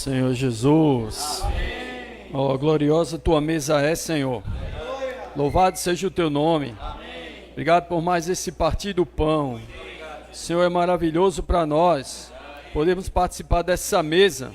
Senhor Jesus. Oh, gloriosa tua mesa é, Senhor. Louvado seja o teu nome. Obrigado por mais esse partir do pão. Senhor, é maravilhoso para nós. Podemos participar dessa mesa.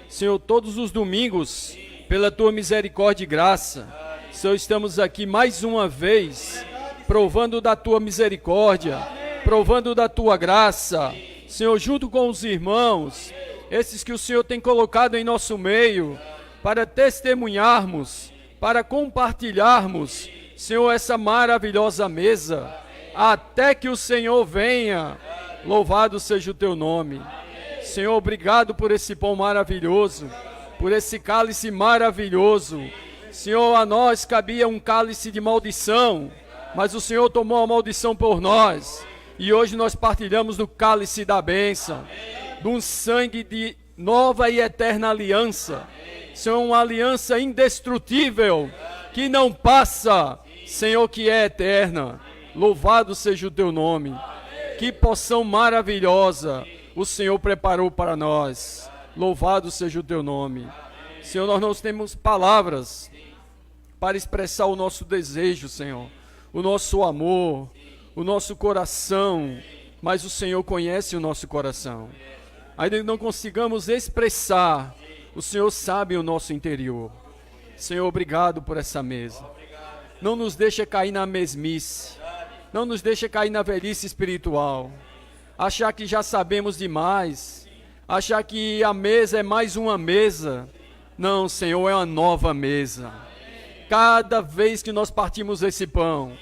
Senhor, todos os domingos, pela tua misericórdia e graça. Senhor, estamos aqui mais uma vez, provando da tua misericórdia, provando da tua graça. Senhor, junto com os irmãos, esses que o Senhor tem colocado em nosso meio, para testemunharmos, para compartilharmos, Senhor, essa maravilhosa mesa, até que o Senhor venha. Louvado seja o teu nome. Senhor, obrigado por esse pão maravilhoso, por esse cálice maravilhoso. Senhor, a nós cabia um cálice de maldição, mas o Senhor tomou a maldição por nós, e hoje nós partilhamos do cálice da bênção, de um sangue de nova e eterna aliança. Senhor, uma aliança indestrutível, que não passa, Senhor, que é eterna. Louvado seja o teu nome. Que porção maravilhosa o Senhor preparou para nós. Louvado seja o teu nome. Senhor, nós não temos palavras para expressar o nosso desejo, Senhor, o nosso amor, o nosso coração, mas o Senhor conhece o nosso coração. Ainda que não consigamos expressar, o Senhor sabe o nosso interior. Senhor, obrigado por essa mesa. Não nos deixa cair na mesmice, não nos deixa cair na velhice espiritual, achar que já sabemos demais, achar que a mesa é mais uma mesa. Não, Senhor, é uma nova mesa. Cada vez que nós partimos esse pão,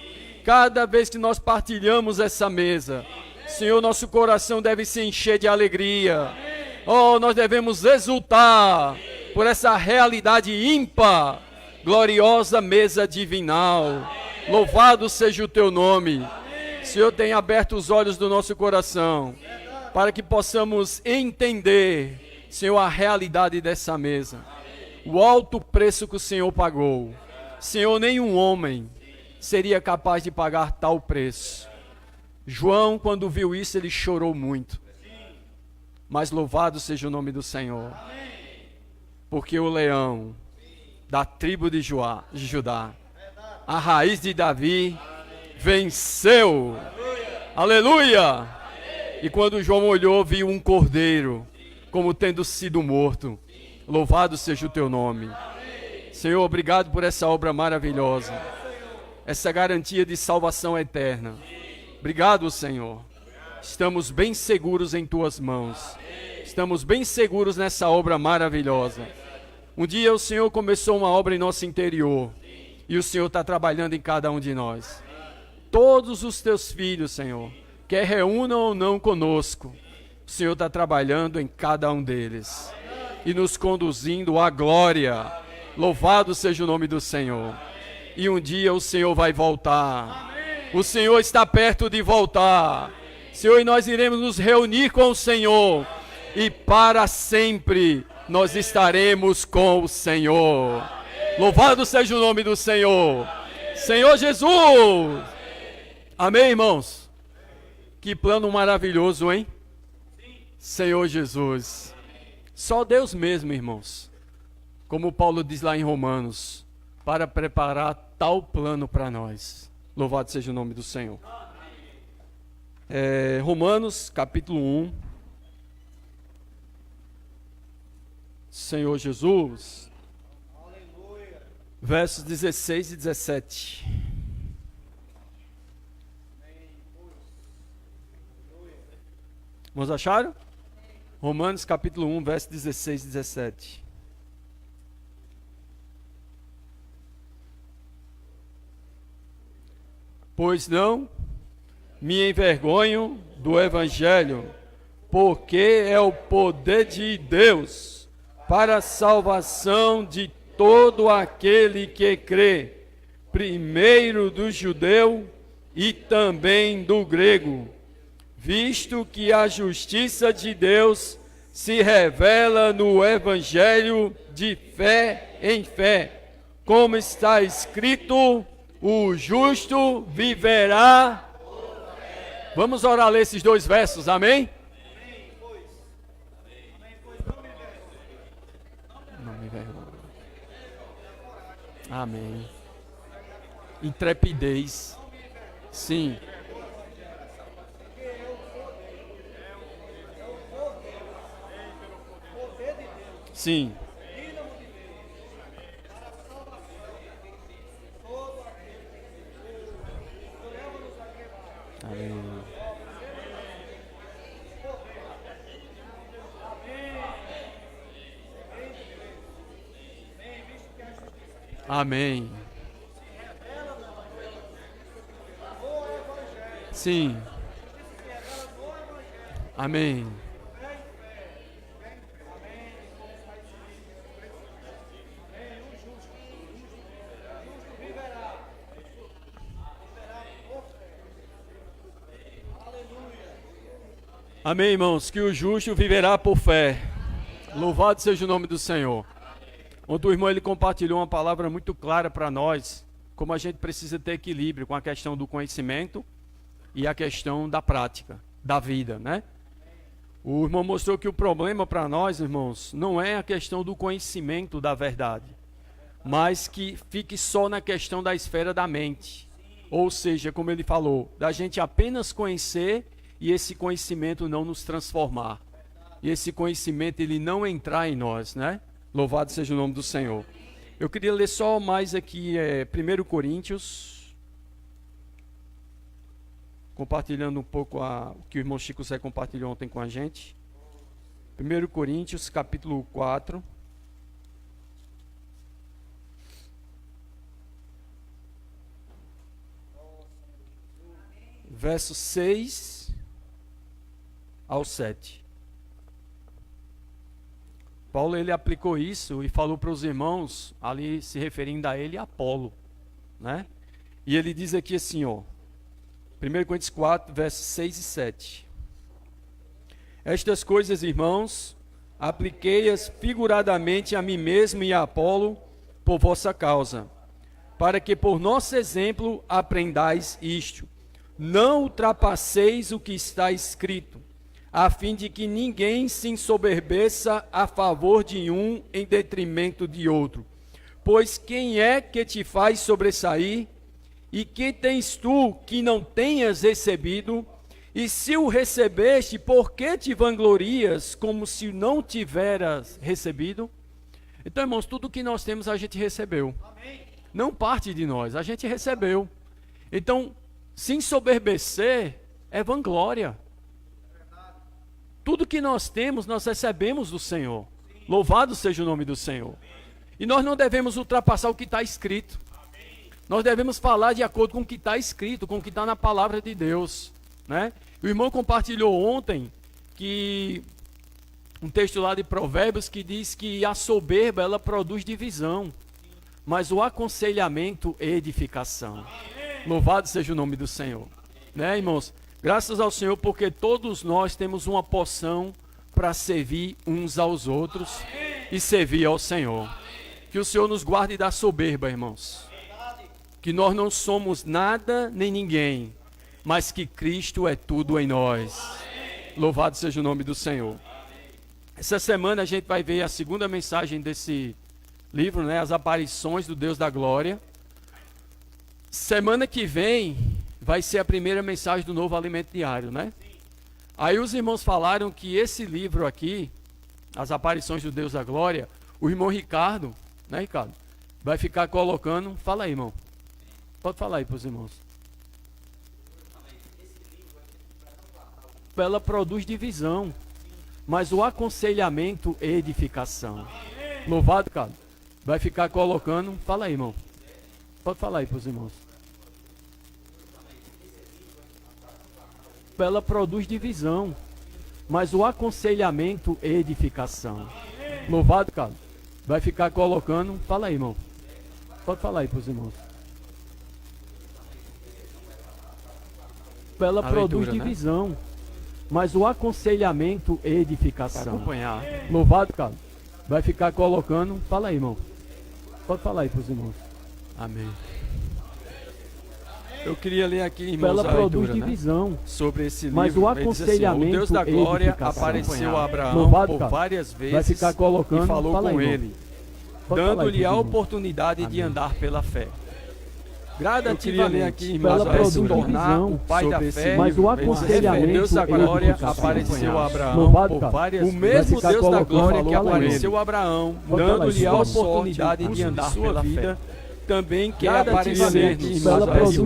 cada vez que nós partilhamos essa mesa, Senhor, nosso coração deve se encher de alegria. Oh, nós devemos exultar por essa realidade ímpar, gloriosa mesa divinal. Louvado seja o teu nome. Senhor, tem aberto os olhos do nosso coração, para que possamos entender, Senhor, a realidade dessa mesa. O alto preço que o Senhor pagou. Senhor, nenhum homem seria capaz de pagar tal preço. João, quando viu isso, ele chorou muito. Mas louvado seja o nome do Senhor. Porque o leão da tribo de Judá, a raiz de Davi, venceu. Aleluia! E quando João olhou, viu um cordeiro, como tendo sido morto. Louvado seja o teu nome. Senhor, obrigado por essa obra maravilhosa, essa garantia de salvação eterna. Obrigado, Senhor. Estamos bem seguros em tuas mãos. Estamos bem seguros nessa obra maravilhosa. Um dia o Senhor começou uma obra em nosso interior, e o Senhor está trabalhando em cada um de nós. Todos os teus filhos, Senhor, quer reúnam ou não conosco, o Senhor está trabalhando em cada um deles e nos conduzindo à glória. Louvado seja o nome do Senhor. E um dia o Senhor vai voltar. O Senhor está perto de voltar. Senhor, e nós iremos nos reunir com o Senhor, e para sempre nós estaremos com o Senhor. Louvado seja o nome do Senhor. Senhor Jesus. Amém, irmãos? Que plano maravilhoso, hein? Senhor Jesus. Só Deus mesmo, irmãos, como Paulo diz lá em Romanos, para preparar tal plano para nós. Louvado seja o nome do Senhor. Romanos, capítulo 1. Senhor Jesus. Versos 16 e 17. Vamos acharam? Romanos capítulo 1, versos 16 e 17. Pois não me envergonho do Evangelho, porque é o poder de Deus para a salvação de todo aquele que crê, primeiro do judeu e também do grego, visto que a justiça de Deus se revela no Evangelho de fé em fé, como está escrito: o justo viverá. Vamos orar, ler esses dois versos, amém? Amém. Intrepidez. Sim. Sim. Amém. Amém. Sim. Amém. Amém, irmãos, que o justo viverá por fé. Louvado seja o nome do Senhor. Ontem o irmão ele compartilhou uma palavra muito clara para nós, como a gente precisa ter equilíbrio com a questão do conhecimento e a questão da prática, da vida, né? O irmão mostrou que o problema para nós, irmãos, não é a questão do conhecimento da verdade, mas que fique só na questão da esfera da mente. Ou seja, como ele falou, da gente apenas conhecer e esse conhecimento não nos transformar. E esse conhecimento ele não entrar em nós, né? Louvado seja o nome do Senhor. Eu queria ler só mais aqui 1 Coríntios, compartilhando um pouco o que o irmão Chico Zé compartilhou ontem com a gente. 1 Coríntios, capítulo 4. Verso 6 ao 7. Paulo ele aplicou isso e falou para os irmãos, ali se referindo a ele e a Apolo, né? E ele diz aqui assim, ó, 1 Coríntios 4, versos 6 e 7. Estas coisas, irmãos, apliquei-as figuradamente a mim mesmo e a Apolo por vossa causa, para que por nosso exemplo aprendais isto. Não ultrapasseis o que está escrito, a fim de que ninguém se ensoberbeça a favor de um em detrimento de outro. Pois quem é que te faz sobressair? E que tens tu que não tenhas recebido? E se o recebeste, por que te vanglorias como se não tiveras recebido? Então, irmãos, tudo que nós temos a gente recebeu. Não parte de nós, a gente recebeu. Então, se ensoberbecer é vanglória. Tudo que nós temos, nós recebemos do Senhor. Louvado seja o nome do Senhor. E nós não devemos ultrapassar o que está escrito. Nós devemos falar de acordo com o que está escrito, com o que está na palavra de Deus, né? O irmão compartilhou ontem que um texto lá de Provérbios que diz que a soberba ela produz divisão, mas o aconselhamento é edificação. Louvado seja o nome do Senhor, né, irmãos? Graças ao Senhor, porque todos nós temos uma porção para servir uns aos outros e servir ao Senhor. Que o Senhor nos guarde da soberba, irmãos. Que nós não somos nada nem ninguém, mas que Cristo é tudo em nós. Louvado seja o nome do Senhor. Essa semana a gente vai ver a segunda mensagem desse livro, né? As aparições do Deus da glória. Semana que vem vai ser a primeira mensagem do novo alimento diário, né? Aí os irmãos falaram que esse livro aqui, As Aparições do Deus da Glória, o irmão Ricardo, né, Ricardo? Vai ficar colocando... Fala aí, irmão. Pode falar aí para os irmãos. Ela produz divisão, mas o aconselhamento é edificação. Louvado, Ricardo. Vai ficar colocando... Fala aí, irmão. Pode falar aí para os irmãos. Ela produz divisão, mas o aconselhamento é edificação. Louvado, Carlos. Vai ficar colocando... Fala aí, irmão. Pode falar aí para os irmãos. Ela produz leitura, divisão, né? Mas o aconselhamento é edificação. Acompanhar. Louvado, Carlos. Vai ficar colocando... Fala aí, irmão. Pode falar aí para os irmãos. Amém. Eu queria ler aqui, irmãos, ela produz leitura, divisão, né? Sobre esse livro. Mas o aconselhamento assim, o Deus da glória apareceu a Abraão por várias vezes vai ficar colocando, e falou com ele. dando-lhe a oportunidade de andar pela fé. Gradativamente aqui, irmãos, vai se tornar o pai da fé. Mas o aconselhamento, Deus da glória apareceu a Abraão por várias vezes. O mesmo Deus da glória que apareceu a Abraão, dando-lhe a oportunidade de andar pela fé, também quer aparecer e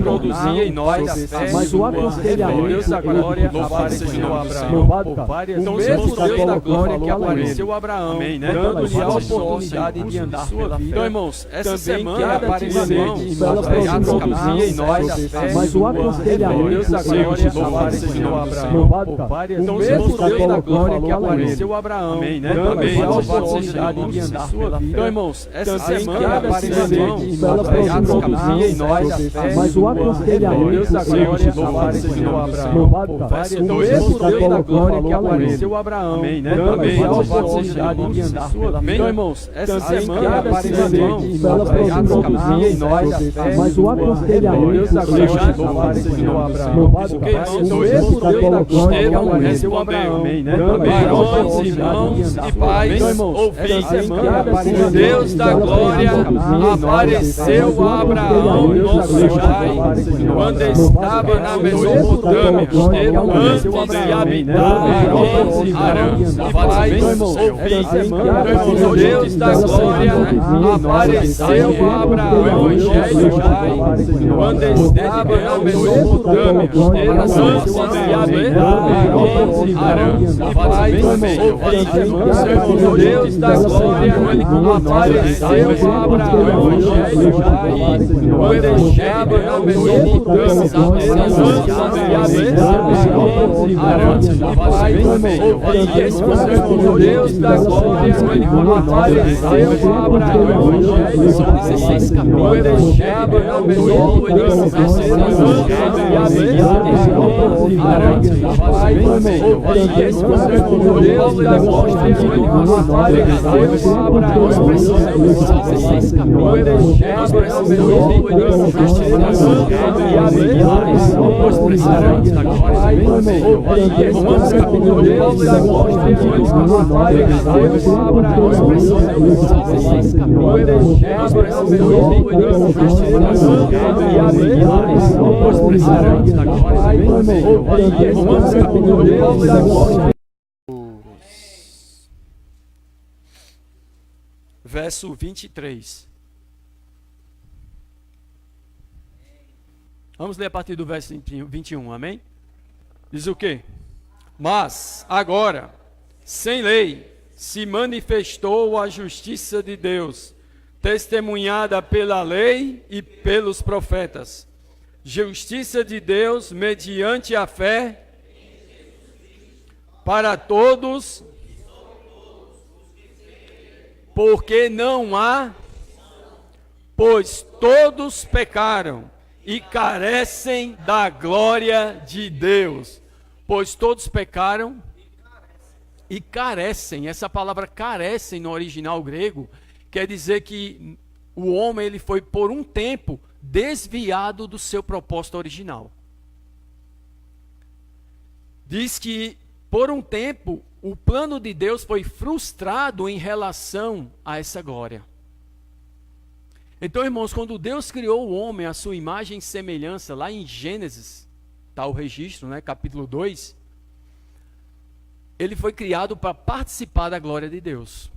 produzir em nós a fé. Mas o aconselhamento, Deus da glória apareceu a Abraão por várias vezes. O mesmo Deus da glória que apareceu a Abraão, dando-lhe a oportunidade de andar pela fé. Então, irmãos, essa semana quer aparecer e produzir em nós a fé. Mas o aconselhamento, Deus da glória apareceu a Abraão por várias vezes. O mesmo Deus da glória que apareceu a Abraão, dando-lhe a oportunidade de andar pela fé. Então, irmãos, essa semana quer aparecer produzir em nós a fé. Mas o aconselhamento, Deus da glória apareceu a Abraão por várias vezes. O mesmo Deus da glória que apareceu a Abraão, dando-lhe a oportunidade de andar pela fé. Então, irmãos, essa semana quer aparecer produzir em nós a fé. Mas o aconselhamento, Deus da glória apareceu a Abraão. Porque, irmãos, o mesmo Deus da glória que apareceu a Abraão, varões, irmãos e pais, ouvintes, Deus da glória apareceu a Abraão, nosso pai, quando estava na Mesopotâmia, antes de habitar em Arã. E pais, ouvintes, Deus da glória apareceu a Abraão, Evangelho pai, quando estava na Mesopotâmia, antes de habitar em Arã. E pais, ouvintes, Deus da glória apareceu a Abraão, Evangelho pai, quando estava na Mesopotâmia, antes de habitar Arã. E pais, ouvintes, Deus da glória apareceu a Abraão, Evangelho pai, quando estava na Mesopotâmia, antes de habitar Arã. E pais, ouvintes, Deus da glória apareceu a Abraão, Romanos capítulo 2, verso 23. Vamos ler a partir do verso 21, amém? Diz o quê? Mas, agora, sem lei, se manifestou a justiça de Deus, testemunhada pela lei e pelos profetas. Justiça de Deus mediante a fé para todos, porque não há, pois todos pecaram e carecem da glória de Deus. Pois todos pecaram e carecem. Essa palavra carecem no original grego quer dizer que o homem ele foi por um tempo desviado do seu propósito original. Diz que por um tempo o plano de Deus foi frustrado em relação a essa glória. Então, irmãos, quando Deus criou o homem à sua imagem e semelhança, lá em Gênesis, está o registro, né, capítulo 2, ele foi criado para participar da glória de Deus.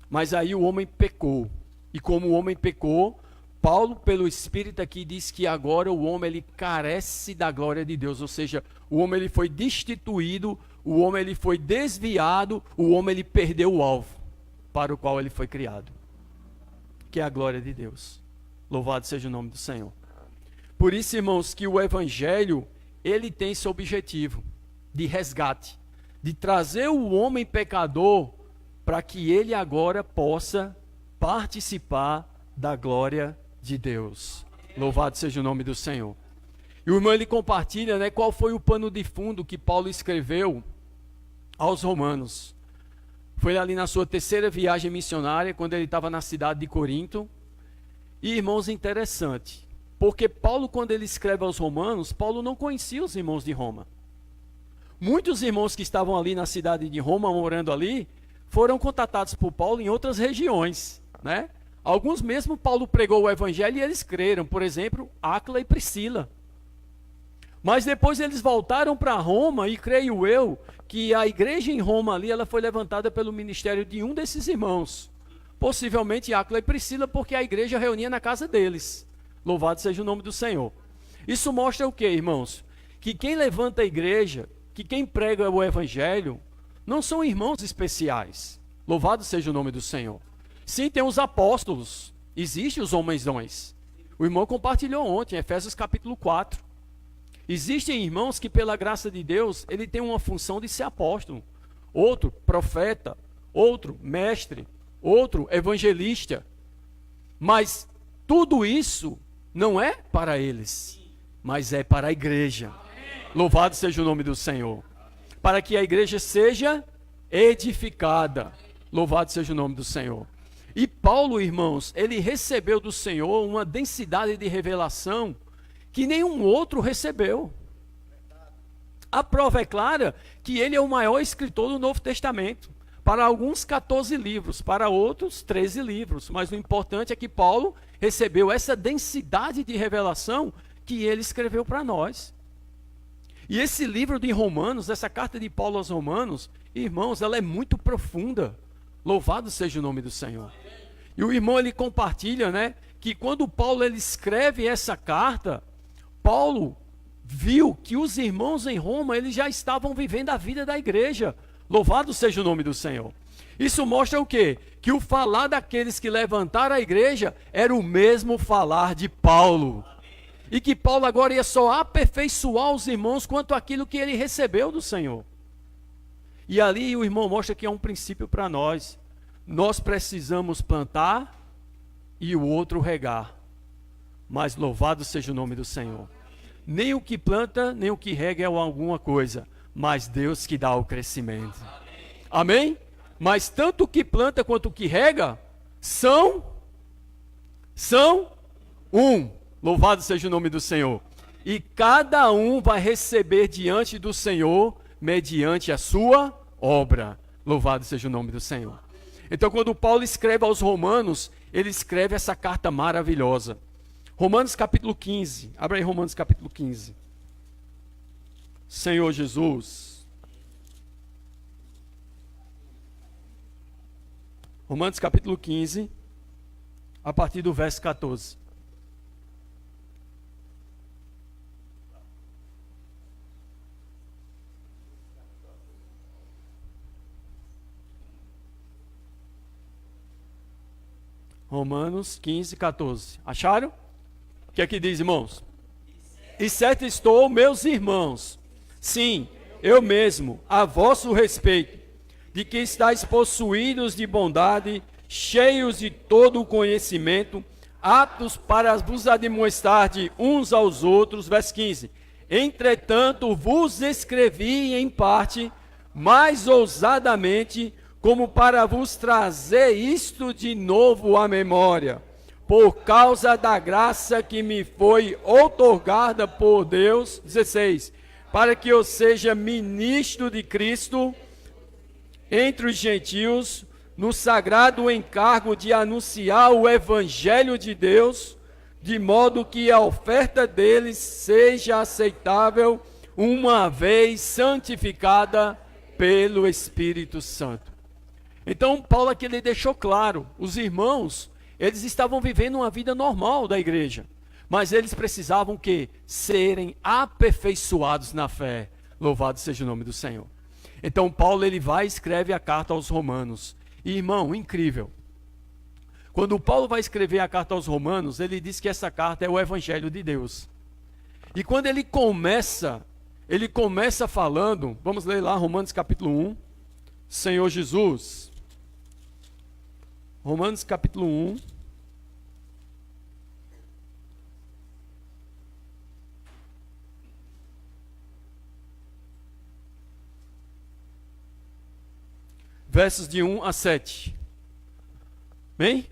Mas aí o homem pecou. E como o homem pecou, Paulo, pelo Espírito aqui, diz que agora o homem ele carece da glória de Deus. Ou seja, o homem ele foi destituído, o homem ele foi desviado, o homem ele perdeu o alvo para o qual ele foi criado, que é a glória de Deus. Louvado seja o nome do Senhor. Por isso, irmãos, que o Evangelho, ele tem esse objetivo de resgate, de trazer o homem pecador para que ele agora possa participar da glória de Deus. Louvado seja o nome do Senhor. E o irmão, ele compartilha, né, qual foi o pano de fundo que Paulo escreveu aos romanos. Foi ali na sua terceira viagem missionária, quando ele estava na cidade de Corinto. E, irmãos, interessante, porque Paulo, quando ele escreve aos romanos, Paulo não conhecia os irmãos de Roma. Muitos irmãos que estavam ali na cidade de Roma, morando ali, foram contatados por Paulo em outras regiões. né? Alguns mesmo Paulo pregou o evangelho e eles creram, por exemplo, Áquila e Priscila. Mas depois eles voltaram para Roma e creio eu que a igreja em Roma ali, ela foi levantada pelo ministério de um desses irmãos. Possivelmente Áquila e Priscila, porque a igreja reunia na casa deles. Louvado seja o nome do Senhor. Isso mostra o quê, irmãos? Que quem levanta a igreja, que quem prega o evangelho, não são irmãos especiais. Louvado seja o nome do Senhor. Sim, tem os apóstolos, existem os homens-dons. O irmão compartilhou ontem, Efésios capítulo 4. Existem irmãos que, pela graça de Deus, ele tem uma função de ser apóstolo, outro profeta, outro mestre, outro evangelista. Mas tudo isso não é para eles, mas é para a igreja. Louvado seja o nome do Senhor. Para que a igreja seja edificada. Louvado seja o nome do Senhor. E Paulo, irmãos, ele recebeu do Senhor uma densidade de revelação que nenhum outro recebeu. A prova é clara que ele é o maior escritor do Novo Testamento. Para alguns 14 livros, para outros 13 livros. Mas o importante é que Paulo recebeu essa densidade de revelação que ele escreveu para nós. E esse livro de Romanos, essa carta de Paulo aos Romanos, irmãos, ela é muito profunda. Louvado seja o nome do Senhor. E o irmão, ele compartilha, né, que quando Paulo ele escreve essa carta, Paulo viu que os irmãos em Roma, eles já estavam vivendo a vida da igreja. Louvado seja o nome do Senhor. Isso mostra o quê? Que o falar daqueles que levantaram a igreja era o mesmo falar de Paulo. E que Paulo agora ia só aperfeiçoar os irmãos quanto àquilo que ele recebeu do Senhor. E ali o irmão mostra que é um princípio para nós. Nós precisamos plantar e o outro regar. Mas louvado seja o nome do Senhor. Nem o que planta, nem o que rega é alguma coisa, mas Deus que dá o crescimento. Amém? Mas tanto o que planta quanto o que rega são um. Louvado seja o nome do Senhor. E cada um vai receber diante do Senhor mediante a sua obra. Louvado seja o nome do Senhor. Então, quando Paulo escreve aos Romanos, ele escreve essa carta maravilhosa. Romanos capítulo 15. Abra aí Romanos capítulo 15. Senhor Jesus. Romanos capítulo 15, a partir do verso 14. Romanos 15, 14. Acharam? O que é que diz, irmãos? E certo estou, meus irmãos, sim, eu mesmo, a vosso respeito, de que estáis possuídos de bondade, cheios de todo o conhecimento, aptos para vos admoestar de uns aos outros. Verso 15. Entretanto, vos escrevi em parte, mais ousadamente, como para vos trazer isto de novo à memória, por causa da graça que me foi outorgada por Deus. 16. Para que eu seja ministro de Cristo entre os gentios, no sagrado encargo de anunciar o evangelho de Deus, de modo que a oferta deles seja aceitável, uma vez santificada pelo Espírito Santo. Então, Paulo aqui ele deixou claro, os irmãos, eles estavam vivendo uma vida normal da igreja, mas eles precisavam que serem aperfeiçoados na fé. Louvado seja o nome do Senhor. Então, Paulo ele vai e escreve a carta aos Romanos. E, irmão, incrível. Quando Paulo vai escrever a carta aos Romanos, ele diz que essa carta é o evangelho de Deus. E quando ele começa falando, vamos ler lá Romanos capítulo 1, Senhor Jesus. Romanos capítulo 1. Versos de 1 a 7. Bem?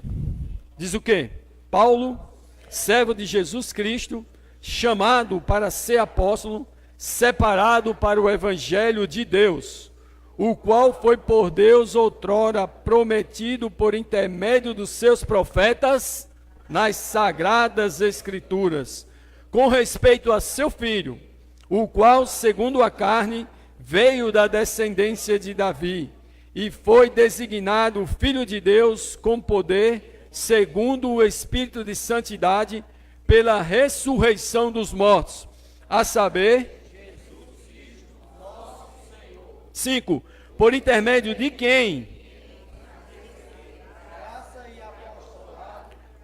Diz o quê? Paulo, servo de Jesus Cristo, chamado para ser apóstolo, separado para o evangelho de Deus, o qual foi por Deus outrora prometido por intermédio dos seus profetas nas sagradas Escrituras, com respeito a seu filho, o qual, segundo a carne, veio da descendência de Davi, e foi designado Filho de Deus com poder, segundo o Espírito de santidade, pela ressurreição dos mortos, a saber, 5. Por intermédio de quem?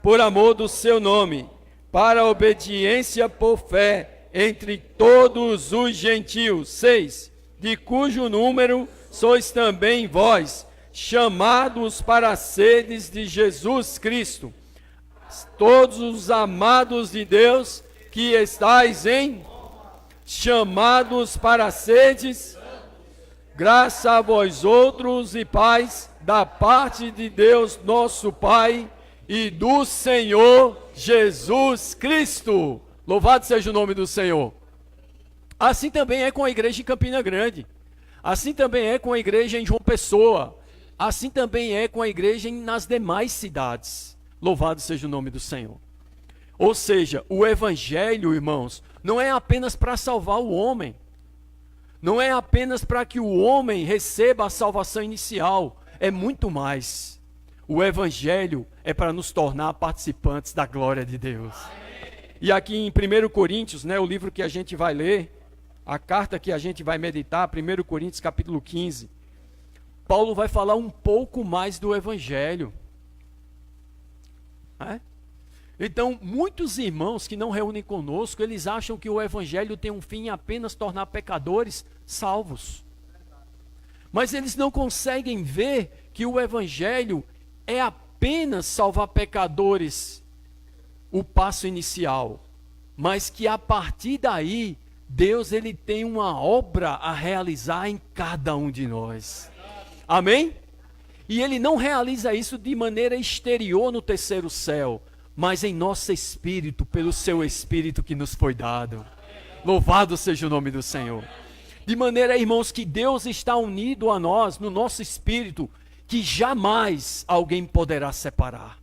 Por amor do seu nome, para a obediência por fé entre todos os gentios. 6. De cujo número sois também vós, chamados para seres de Jesus Cristo. Todos os amados de Deus que estáis chamados para seres, graça a vós outros e paz da parte de Deus nosso Pai e do Senhor Jesus Cristo. Louvado seja o nome do Senhor. Assim também é com a igreja em Campina Grande. Assim também é com a igreja em João Pessoa. Assim também é com a igreja nas demais cidades. Louvado seja o nome do Senhor. Ou seja, o evangelho, irmãos, não é apenas para salvar o homem. Não é apenas para que o homem receba a salvação inicial. É muito mais. O evangelho é para nos tornar participantes da glória de Deus. E aqui em 1 Coríntios, o livro que a gente vai ler, a carta que a gente vai meditar, 1 Coríntios capítulo 15, Paulo vai falar um pouco mais do evangelho. Então, muitos irmãos que não reúnem conosco, eles acham que o evangelho tem um fim em apenas tornar pecadores salvos. Mas eles não conseguem ver que o evangelho é apenas salvar pecadores, o passo inicial, mas que a partir daí, Deus ele tem uma obra a realizar em cada um de nós. Amém? E ele não realiza isso de maneira exterior no terceiro céu, mas em nosso espírito, pelo seu espírito que nos foi dado. Louvado seja o nome do Senhor. De maneira, irmãos, que Deus está unido a nós, no nosso espírito, que jamais alguém poderá separar.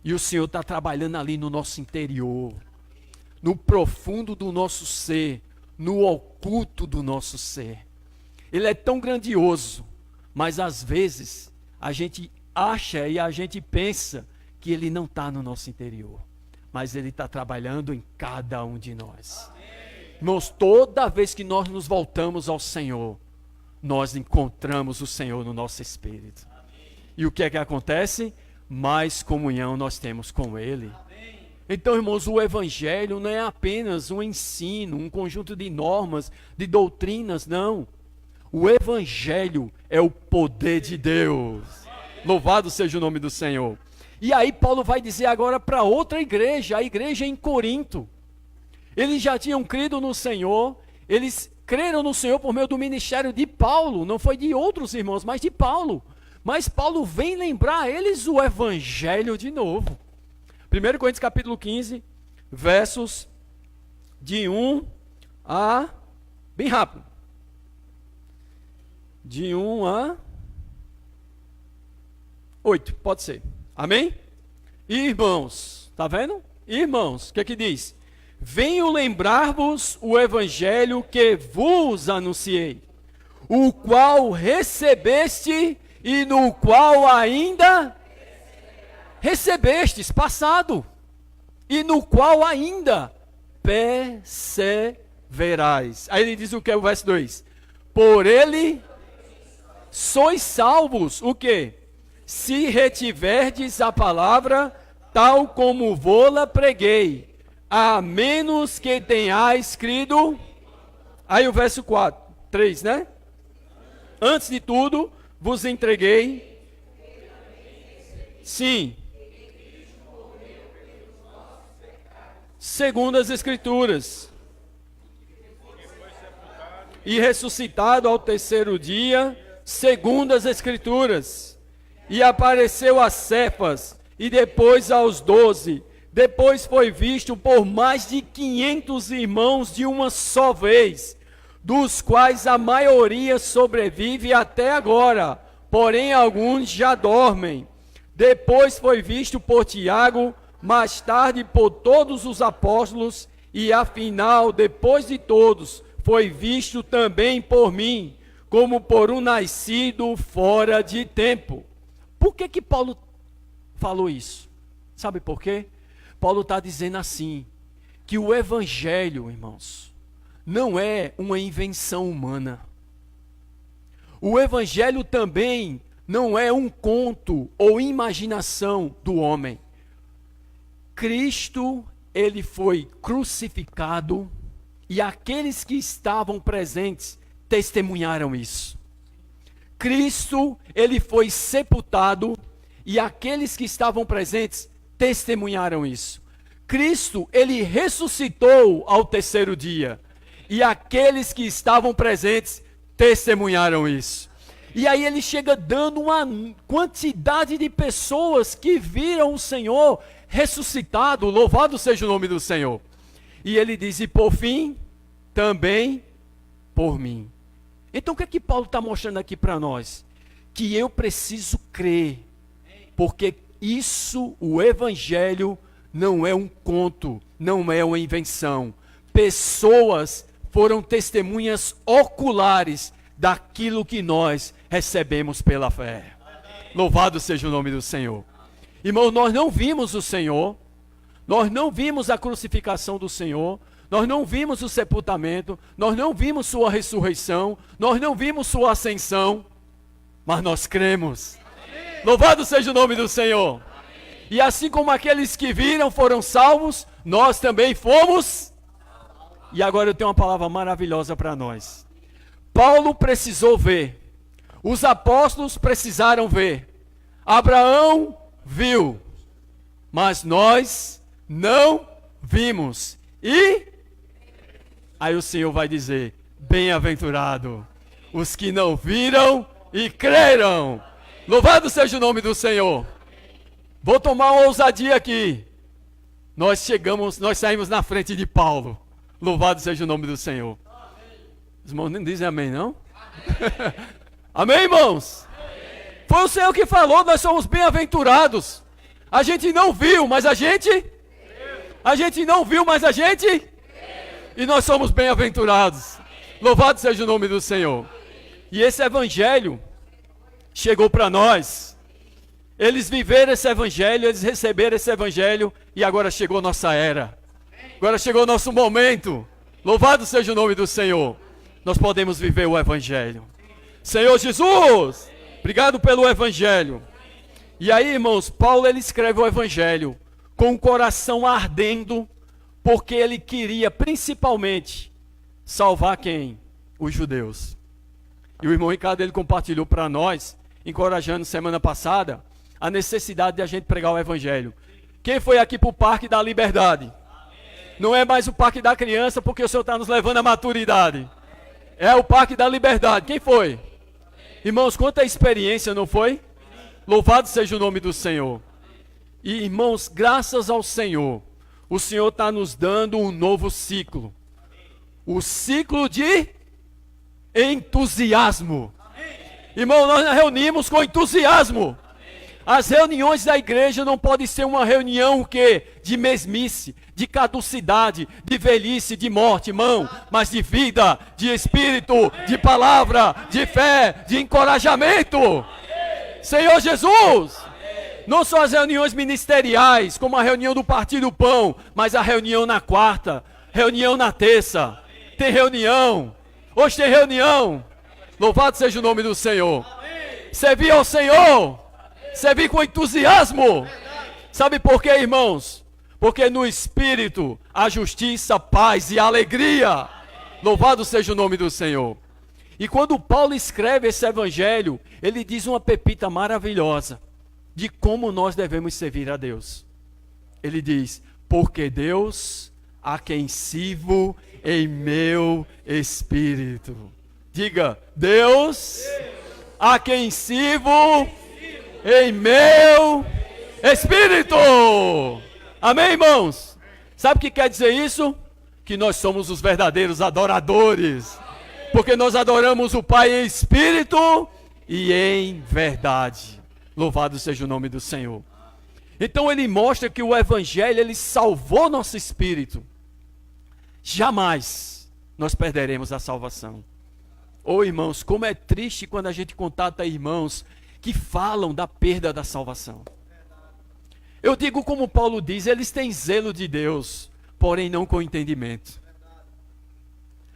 E o Senhor está trabalhando ali no nosso interior, no profundo do nosso ser, no oculto do nosso ser. Ele é tão grandioso, mas às vezes a gente acha e a gente pensa que ele não está no nosso interior, mas ele está trabalhando em cada um de nós. Irmãos, toda vez que nós nos voltamos ao Senhor, nós encontramos o Senhor no nosso espírito. E o que é que acontece? Mais comunhão nós temos com Ele. Então, irmãos, o Evangelho não é apenas um ensino, um conjunto de normas, de doutrinas, não. O Evangelho é o poder de Deus. Louvado seja o nome do Senhor. E aí Paulo vai dizer agora para outra igreja, a igreja em Corinto. Eles já tinham crido no Senhor, eles creram no Senhor por meio do ministério de Paulo, não foi de outros irmãos, mas de Paulo. Mas Paulo vem lembrar a eles o Evangelho de novo. 1 Coríntios capítulo 15, versos de 1 a... bem rápido. De 1 a 8, pode ser. Amém? Irmãos, tá vendo? Irmãos, o que é que diz? Venho lembrar-vos o evangelho que vos anunciei, o qual recebeste e no qual ainda recebestes, passado, e no qual ainda perseverais. Aí ele diz o que? O verso 2. Por ele sois salvos, o quê? Se retiverdes a palavra, tal como vô-la preguei, a menos que tenhais crido. Aí o verso 3, né? Antes de tudo, vos entreguei. Sim. Segundo as Escrituras. E ressuscitado ao terceiro dia, segundo as Escrituras. E apareceu a Cefas, e depois aos 12. Depois foi visto por mais de 500 irmãos de uma só vez, dos quais a maioria sobrevive até agora, porém alguns já dormem. Depois foi visto por Tiago, mais tarde por todos os apóstolos, e afinal, depois de todos, foi visto também por mim, como por um nascido fora de tempo. Por que Paulo falou isso? Sabe por quê? Paulo está dizendo assim, que o evangelho, irmãos, não é uma invenção humana. O evangelho também não é um conto ou imaginação do homem. Cristo, ele foi crucificado e aqueles que estavam presentes testemunharam isso. Cristo, ele foi sepultado e aqueles que estavam presentes testemunharam isso. Cristo, ele ressuscitou ao terceiro dia e aqueles que estavam presentes testemunharam isso. E aí ele chega dando uma quantidade de pessoas que viram o Senhor ressuscitado, louvado seja o nome do Senhor. E ele diz, e por fim, também por mim. Então o que é que Paulo está mostrando aqui para nós? Que eu preciso crer, porque isso, o evangelho, não é um conto, não é uma invenção. Pessoas foram testemunhas oculares daquilo que nós recebemos pela fé. Louvado seja o nome do Senhor. Irmão, nós não vimos o Senhor, nós não vimos a crucificação do Senhor, nós não vimos o sepultamento, nós não vimos sua ressurreição, nós não vimos sua ascensão, mas nós cremos. Louvado seja o nome do Senhor. E assim como aqueles que viram foram salvos, nós também fomos. E agora eu tenho uma palavra maravilhosa para nós. Paulo precisou ver, os apóstolos precisaram ver, Abraão viu, mas nós não vimos. E aí o Senhor vai dizer, bem-aventurado os que não viram e creram. Louvado seja o nome do Senhor. Vou tomar uma ousadia aqui. Nós saímos na frente de Paulo. Louvado seja o nome do Senhor. Os irmãos não dizem amém, não? Amém, irmãos? Foi o Senhor que falou, nós somos bem-aventurados. A gente não viu, mas a gente não viu, mas a gente e nós somos bem-aventurados. Louvado seja o nome do Senhor. E esse evangelho chegou para nós. Eles viveram esse evangelho, eles receberam esse evangelho e agora chegou nossa era. Agora chegou nosso momento. Louvado seja o nome do Senhor. Nós podemos viver o evangelho. Senhor Jesus, obrigado pelo evangelho. E aí, irmãos, Paulo ele escreve o evangelho com o coração ardendo, porque ele queria principalmente salvar quem? Os judeus. E o irmão Ricardo ele compartilhou para nós, encorajando semana passada, a necessidade de a gente pregar o evangelho. Quem foi aqui para o Parque da Liberdade? Não é mais o Parque da Criança, porque o Senhor está nos levando à maturidade. É o Parque da Liberdade. Quem foi? Irmãos, quanta experiência, não foi? Louvado seja o nome do Senhor. E irmãos, graças ao Senhor, o Senhor está nos dando um novo ciclo. O ciclo de entusiasmo. Irmão, nós nos reunimos com entusiasmo. As reuniões da igreja não podem ser uma reunião o quê? De mesmice, de caducidade, de velhice, de morte, irmão, mas de vida, de espírito, de palavra, de fé, de encorajamento. Senhor Jesus, não só as reuniões ministeriais, como a reunião do Partido do Pão, mas a reunião na quarta, reunião na terça, tem reunião, hoje tem reunião, louvado seja o nome do Senhor. Servir ao Senhor, servir com entusiasmo. Sabe por quê, irmãos? Porque no Espírito há justiça, paz e alegria. Louvado seja o nome do Senhor. E quando Paulo escreve esse evangelho, ele diz uma pepita maravilhosa de como nós devemos servir a Deus. Ele diz, porque Deus a quem sirvo em meu espírito. Diga, Deus a quem sirvo em meu espírito. Amém, irmãos? Sabe o que quer dizer isso? Que nós somos os verdadeiros adoradores. Porque nós adoramos o Pai em espírito e em verdade. Louvado seja o nome do Senhor. Então ele mostra que o Evangelho, ele salvou nosso espírito. Jamais nós perderemos a salvação. Oh, irmãos, como é triste quando a gente contata irmãos que falam da perda da salvação. Eu digo como Paulo diz, eles têm zelo de Deus, porém não com entendimento.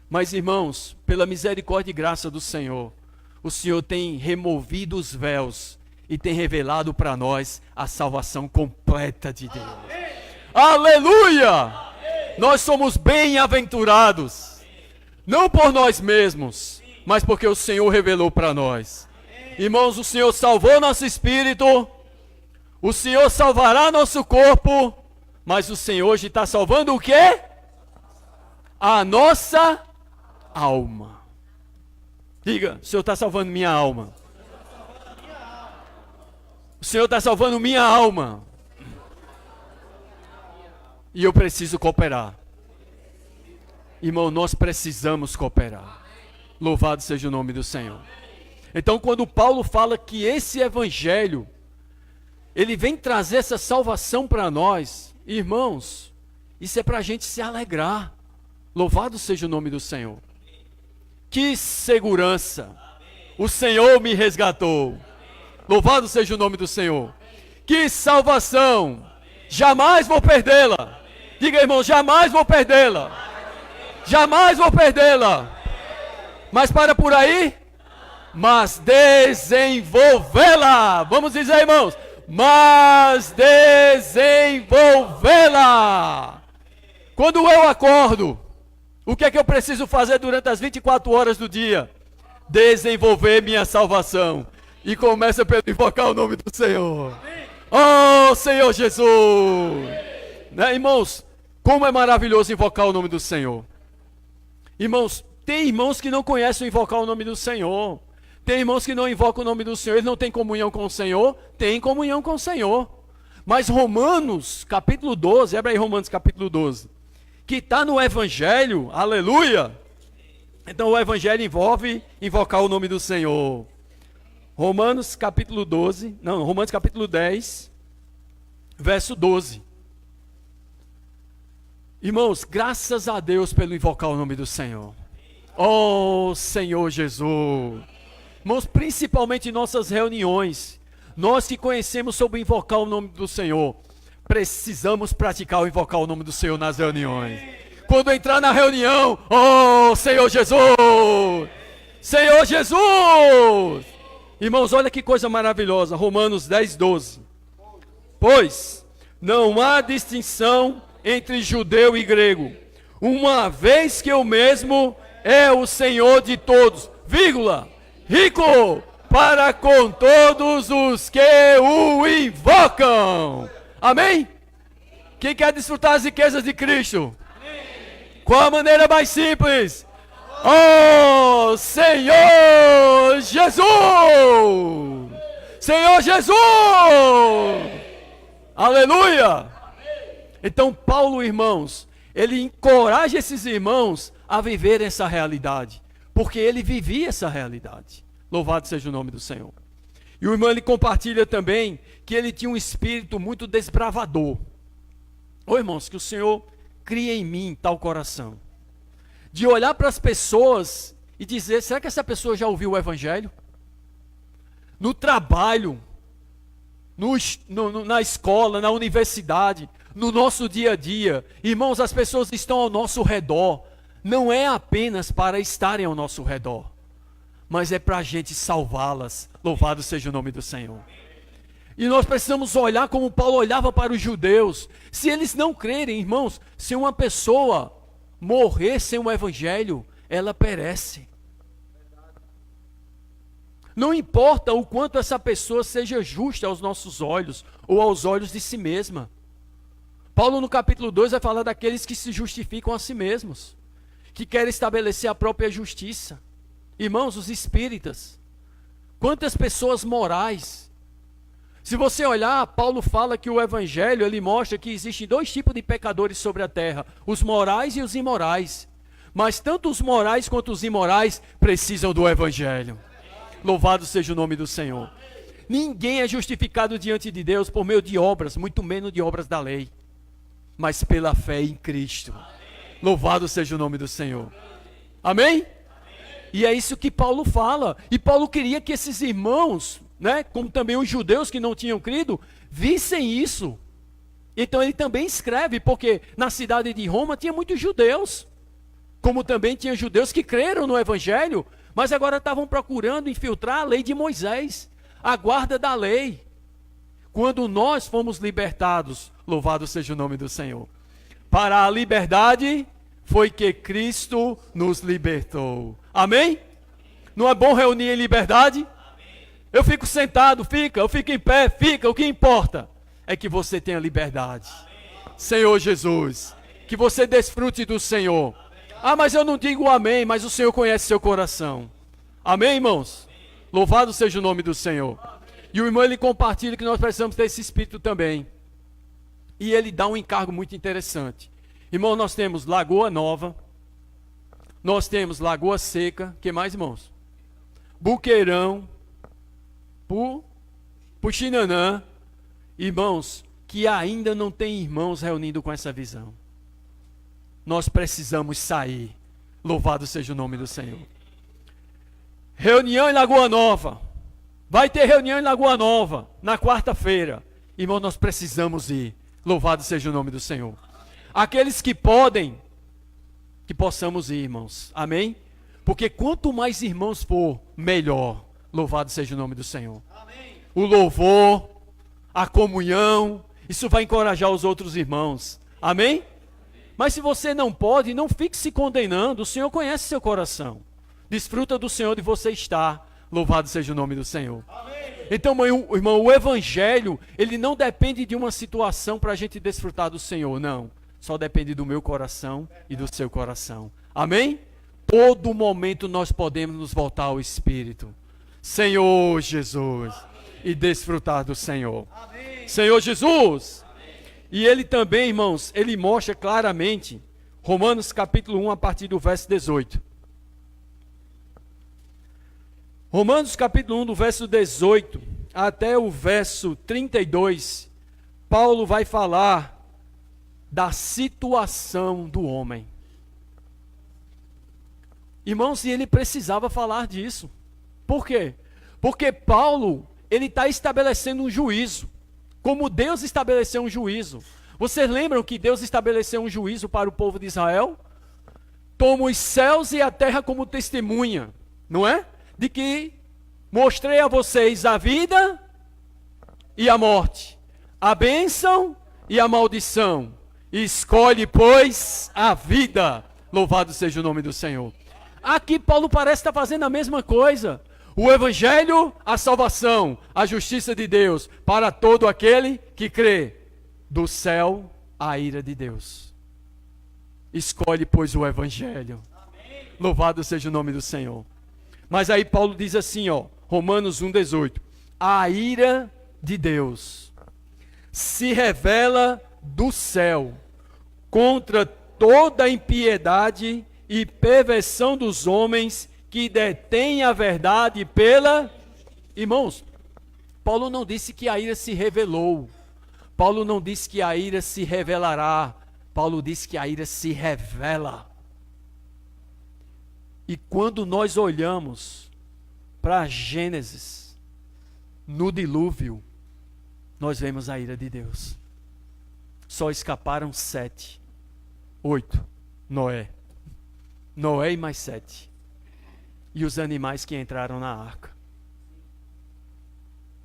Mas, irmãos, pela misericórdia e graça do Senhor, o Senhor tem removido os véus e tem revelado para nós a salvação completa de Deus. Aleluia! Nós somos bem-aventurados, não por nós mesmos, mas porque o Senhor revelou para nós. Irmãos, o Senhor salvou nosso espírito, o Senhor salvará nosso corpo, mas o Senhor hoje está salvando o quê? A nossa alma. Diga, o Senhor está salvando minha alma. O Senhor está salvando minha alma. E eu preciso cooperar. Irmão, nós precisamos cooperar. Louvado seja o nome do Senhor. Então, quando Paulo fala que esse evangelho, ele vem trazer essa salvação para nós, irmãos, isso é para a gente se alegrar. Louvado seja o nome do Senhor. Que segurança! O Senhor me resgatou. Louvado seja o nome do Senhor. Que salvação! Jamais vou perdê-la. Diga, irmão, jamais vou perdê-la. Jamais vou perdê-la. Mas para por aí, mas desenvolvê-la. Vamos dizer, irmãos, mas desenvolvê-la. Quando eu acordo, o que é que eu preciso fazer durante as 24 horas do dia? Desenvolver minha salvação. E começa pelo invocar o nome do Senhor. Oh, Senhor Jesus! Né, irmãos, como é maravilhoso invocar o nome do Senhor. Irmãos, tem irmãos que não conhecem invocar o nome do Senhor. Tem irmãos que não invocam o nome do Senhor, eles não têm comunhão com o Senhor. Tem comunhão com o Senhor. Mas Romanos, capítulo 12, abre aí Romanos, capítulo 12. Que está no Evangelho, aleluia. Então o Evangelho envolve invocar o nome do Senhor. Romanos capítulo 12, não, Romanos capítulo 10, verso 12. Irmãos, graças a Deus pelo invocar o nome do Senhor. Oh, Senhor Jesus. Irmãos, principalmente em nossas reuniões, nós que conhecemos sobre invocar o nome do Senhor, precisamos praticar o invocar o nome do Senhor nas reuniões. Quando entrar na reunião, oh, Senhor Jesus! Senhor Jesus! Irmãos, olha que coisa maravilhosa, Romanos 10, 12. Pois não há distinção entre judeu e grego, uma vez que o mesmo é o Senhor de todos, vírgula, rico para com todos os que o invocam. Amém? Quem quer desfrutar as riquezas de Cristo? Qual a maneira mais simples? Oh, Senhor Jesus! Senhor Jesus! Aleluia! Então Paulo, irmãos, ele encoraja esses irmãos a viver essa realidade, porque ele vivia essa realidade. Louvado seja o nome do Senhor. E o irmão, ele compartilha também que ele tinha um espírito muito desbravador. Ô irmãos, que o Senhor cria em mim tal coração, de olhar para as pessoas e dizer, será que essa pessoa já ouviu o Evangelho? No trabalho, na escola, na universidade, no nosso dia a dia, irmãos, as pessoas estão ao nosso redor, não é apenas para estarem ao nosso redor, mas é para a gente salvá-las. Louvado seja o nome do Senhor. E nós precisamos olhar como Paulo olhava para os judeus. Se eles não crerem, irmãos, se uma pessoa morrer sem o Evangelho, ela perece. Não importa o quanto essa pessoa seja justa aos nossos olhos, ou aos olhos de si mesma. Paulo no capítulo 2 vai falar daqueles que se justificam a si mesmos, que querem estabelecer a própria justiça. Irmãos, os espíritas, quantas pessoas morais. Se você olhar, Paulo fala que o Evangelho, ele mostra que existem dois tipos de pecadores sobre a terra, os morais e os imorais. Mas tanto os morais quanto os imorais precisam do Evangelho. Louvado seja o nome do Senhor. Ninguém é justificado diante de Deus por meio de obras, muito menos de obras da lei, mas pela fé em Cristo. Louvado seja o nome do Senhor. Amém? E é isso que Paulo fala. E Paulo queria que esses irmãos, né, como também os judeus que não tinham crido, vissem isso. Então ele também escreve, porque na cidade de Roma tinha muitos judeus, como também tinha judeus que creram no Evangelho, mas agora estavam procurando infiltrar a lei de Moisés, a guarda da lei. Quando nós fomos libertados, louvado seja o nome do Senhor, para a liberdade foi que Cristo nos libertou. Amém? Não é bom reunir em liberdade? Eu fico sentado, fica, eu fico em pé, fica, o que importa é que você tenha liberdade. Senhor Jesus, que você desfrute do Senhor. Ah, mas eu não digo amém, mas o Senhor conhece seu coração. Amém, irmãos? Louvado seja o nome do Senhor. E o irmão, ele compartilha que nós precisamos ter esse espírito também. E ele dá um encargo muito interessante. Irmão, nós temos Lagoa Nova, nós temos Lagoa Seca, que mais, irmãos? Buqueirão, Puxinanã, irmãos, que ainda não tem irmãos reunindo com essa visão. Nós precisamos sair. Louvado seja o nome do Senhor. Reunião em Lagoa Nova. Vai ter reunião em Lagoa Nova, na quarta-feira. Irmão, nós precisamos ir. Louvado seja o nome do Senhor. Aqueles que podem, que possamos ir, irmãos. Amém? Porque quanto mais irmãos for, melhor. Louvado seja o nome do Senhor. Amém. O louvor, a comunhão, isso vai encorajar os outros irmãos. Amém? Mas se você não pode, não fique se condenando. O Senhor conhece seu coração. Desfruta do Senhor onde você está. Louvado seja o nome do Senhor. Amém. Então, irmão, o Evangelho, ele não depende de uma situação para a gente desfrutar do Senhor, não. Só depende do meu coração e do seu coração. Amém? Todo momento nós podemos nos voltar ao Espírito. Senhor Jesus. E desfrutar do Senhor. Amém. Senhor Jesus. Amém. E ele também, irmãos, ele mostra claramente, Romanos capítulo 1, a partir do verso 18. Romanos capítulo 1, do verso 18 até o verso 32, Paulo vai falar da situação do homem. Irmãos, e ele precisava falar disso. Por quê? Porque Paulo, ele está estabelecendo um juízo. Como Deus estabeleceu um juízo. Vocês lembram que Deus estabeleceu um juízo para o povo de Israel? Toma os céus e a terra como testemunha, não é? De que mostrei a vocês a vida e a morte, a bênção e a maldição. Escolhe, pois, a vida. Louvado seja o nome do Senhor. Aqui Paulo parece estar fazendo a mesma coisa. O Evangelho, a salvação, a justiça de Deus, para todo aquele que crê. Do céu, a ira de Deus. Escolhe, pois, o Evangelho. Amém. Louvado seja o nome do Senhor. Mas aí Paulo diz assim, ó, Romanos 1,18. A ira de Deus se revela do céu contra toda impiedade e perversão dos homens que detêm a verdade pela... Irmãos, Paulo não disse que a ira se revelou. Paulo não disse que a ira se revelará. Paulo disse que a ira se revela. E quando nós olhamos para Gênesis, no dilúvio, nós vemos a ira de Deus. Só escaparam 8, Noé e mais 7. E os animais que entraram na arca.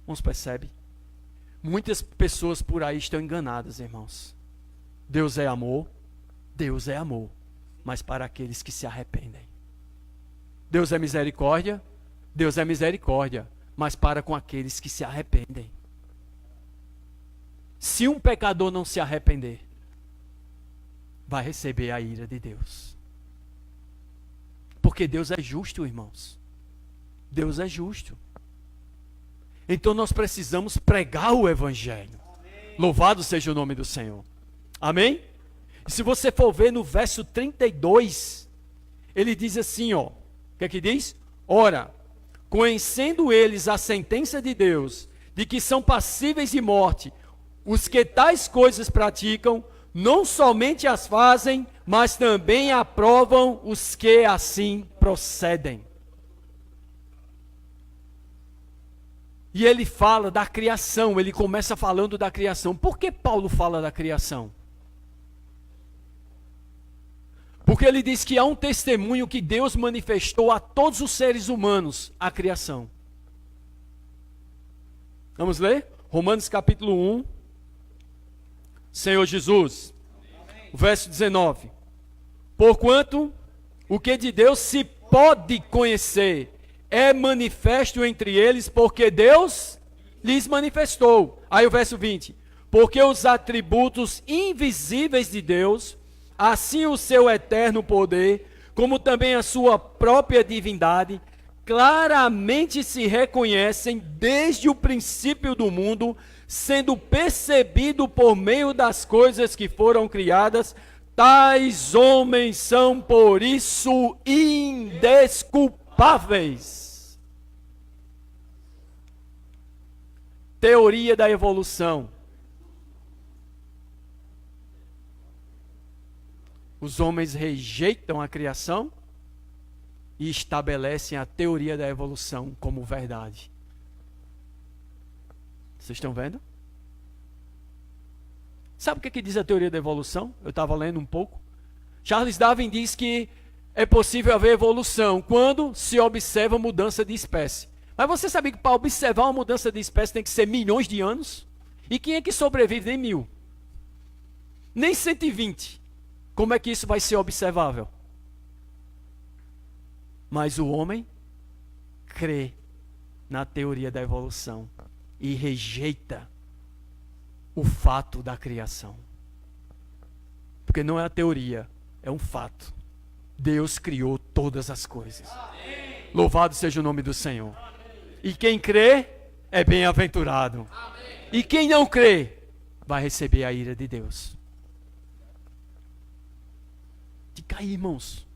Uns percebem? Muitas pessoas por aí estão enganadas, irmãos. Deus é amor, mas para aqueles que se arrependem. Deus é misericórdia, mas para com aqueles que se arrependem. Se um pecador não se arrepender, vai receber a ira de Deus. Porque Deus é justo, irmãos. Deus é justo. Então nós precisamos pregar o Evangelho. Amém. Louvado seja o nome do Senhor. Amém? E se você for ver no verso 32, ele diz assim, ó. O que é que diz? Ora, conhecendo eles a sentença de Deus, de que são passíveis de morte, os que tais coisas praticam, não somente as fazem, mas também aprovam os que assim procedem. E ele fala da criação, ele começa falando da criação. Por que Paulo fala da criação? Porque ele diz que há um testemunho que Deus manifestou a todos os seres humanos, a criação. Vamos ler? Romanos capítulo 1, Senhor Jesus, o verso 19. Porquanto o que de Deus se pode conhecer é manifesto entre eles, porque Deus lhes manifestou. Aí o verso 20. Porque os atributos invisíveis de Deus, assim o seu eterno poder, como também a sua própria divindade, claramente se reconhecem desde o princípio do mundo, sendo percebido por meio das coisas que foram criadas. Tais homens são por isso indesculpáveis. Teoria da evolução. Os homens rejeitam a criação e estabelecem a teoria da evolução como verdade. Vocês estão vendo? Sabe o que diz a teoria da evolução? Eu estava lendo um pouco. Charles Darwin diz que é possível haver evolução quando se observa mudança de espécie. Mas você sabia que para observar uma mudança de espécie tem que ser milhões de anos? E quem é que sobrevive? Nem 1000. Nem 120. Como é que isso vai ser observável? Mas o homem crê na teoria da evolução e rejeita o fato da criação. Porque não é a teoria, é um fato. Deus criou todas as coisas. Amém. Louvado seja o nome do Senhor. Amém. E quem crê é bem-aventurado. E quem não crê vai receber a ira de Deus. Fica aí, irmãos,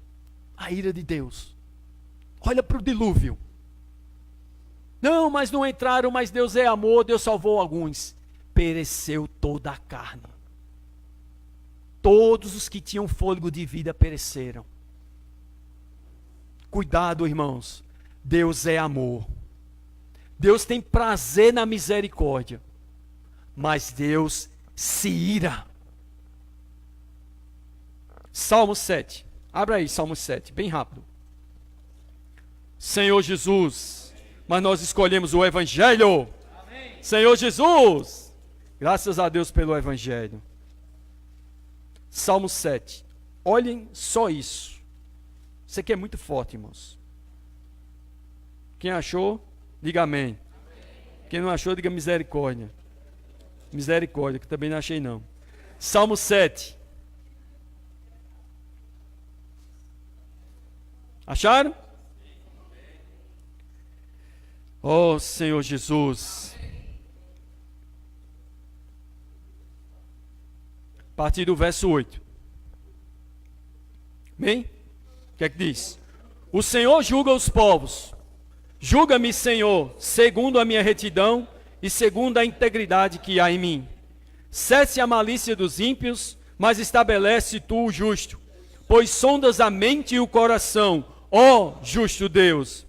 a ira de Deus. Olha para o dilúvio. Não, mas não entraram, mas Deus é amor, Deus salvou alguns. Pereceu toda a carne. Todos os que tinham fôlego de vida pereceram. Cuidado, irmãos. Deus é amor. Deus tem prazer na misericórdia. Mas Deus se ira. Salmo 7. Abra aí, Salmo 7, bem rápido. Senhor Jesus, mas nós escolhemos o Evangelho. Amém. Senhor Jesus, graças a Deus pelo Evangelho. Salmo 7. Olhem só isso. Isso aqui é muito forte, irmãos. Quem achou, diga amém. Amém. Quem não achou, diga misericórdia. Misericórdia, que também não achei não. Salmo 7. Acharam? Oh, Senhor Jesus. A partir do verso 8. Amém? O que é que diz? O Senhor julga os povos. Julga-me, Senhor, segundo a minha retidão e segundo a integridade que há em mim. Cesse a malícia dos ímpios, mas estabelece tu o justo. Pois sondas a mente e o coração, ó justo Deus.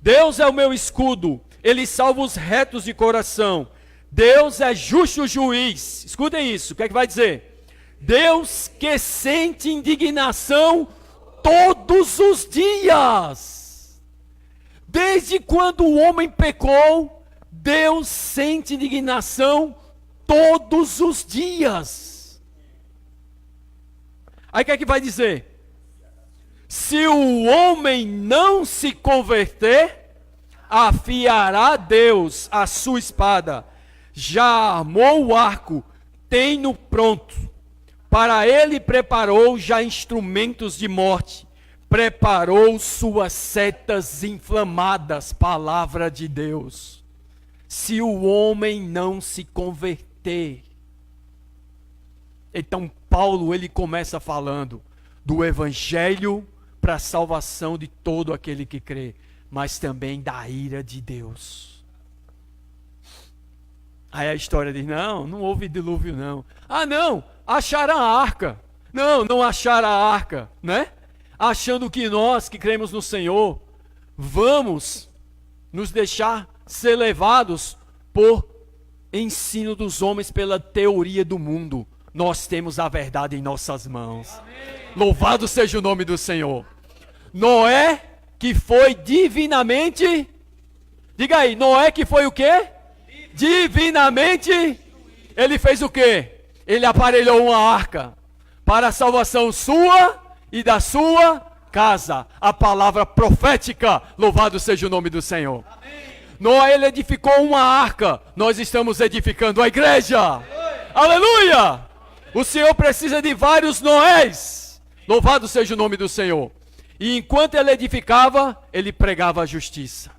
Deus é o meu escudo, ele salva os retos de coração. Deus é justo juiz. Escutem isso, o que é que vai dizer? Deus que sente indignação todos os dias. Desde quando o homem pecou, Deus sente indignação todos os dias. Aí o que é que vai dizer? Se o homem não se converter, afiará Deus a sua espada. Já armou o arco, tem-no pronto. Para ele preparou já instrumentos de morte. Preparou suas setas inflamadas. Palavra de Deus. Se o homem não se converter. Então Paulo ele começa falando do evangelho para a salvação de todo aquele que crê, mas também da ira de Deus. Aí a história diz, não houve dilúvio não. Ah não, acharam a arca. Não acharam a arca, né? Achando que nós que cremos no Senhor, vamos nos deixar ser levados por ensino dos homens, pela teoria do mundo. Nós temos a verdade em nossas mãos. Amém. Louvado seja o nome do Senhor. Noé, que foi divinamente, diga aí, Noé que foi o quê? Divinamente, ele fez o quê? Ele aparelhou uma arca para a salvação sua e da sua casa. A palavra profética, louvado seja o nome do Senhor. Amém. Noé, ele edificou uma arca, nós estamos edificando a igreja. Aleluia! O Senhor precisa de vários Noés, louvado seja o nome do Senhor. E enquanto ele edificava, ele pregava a justiça.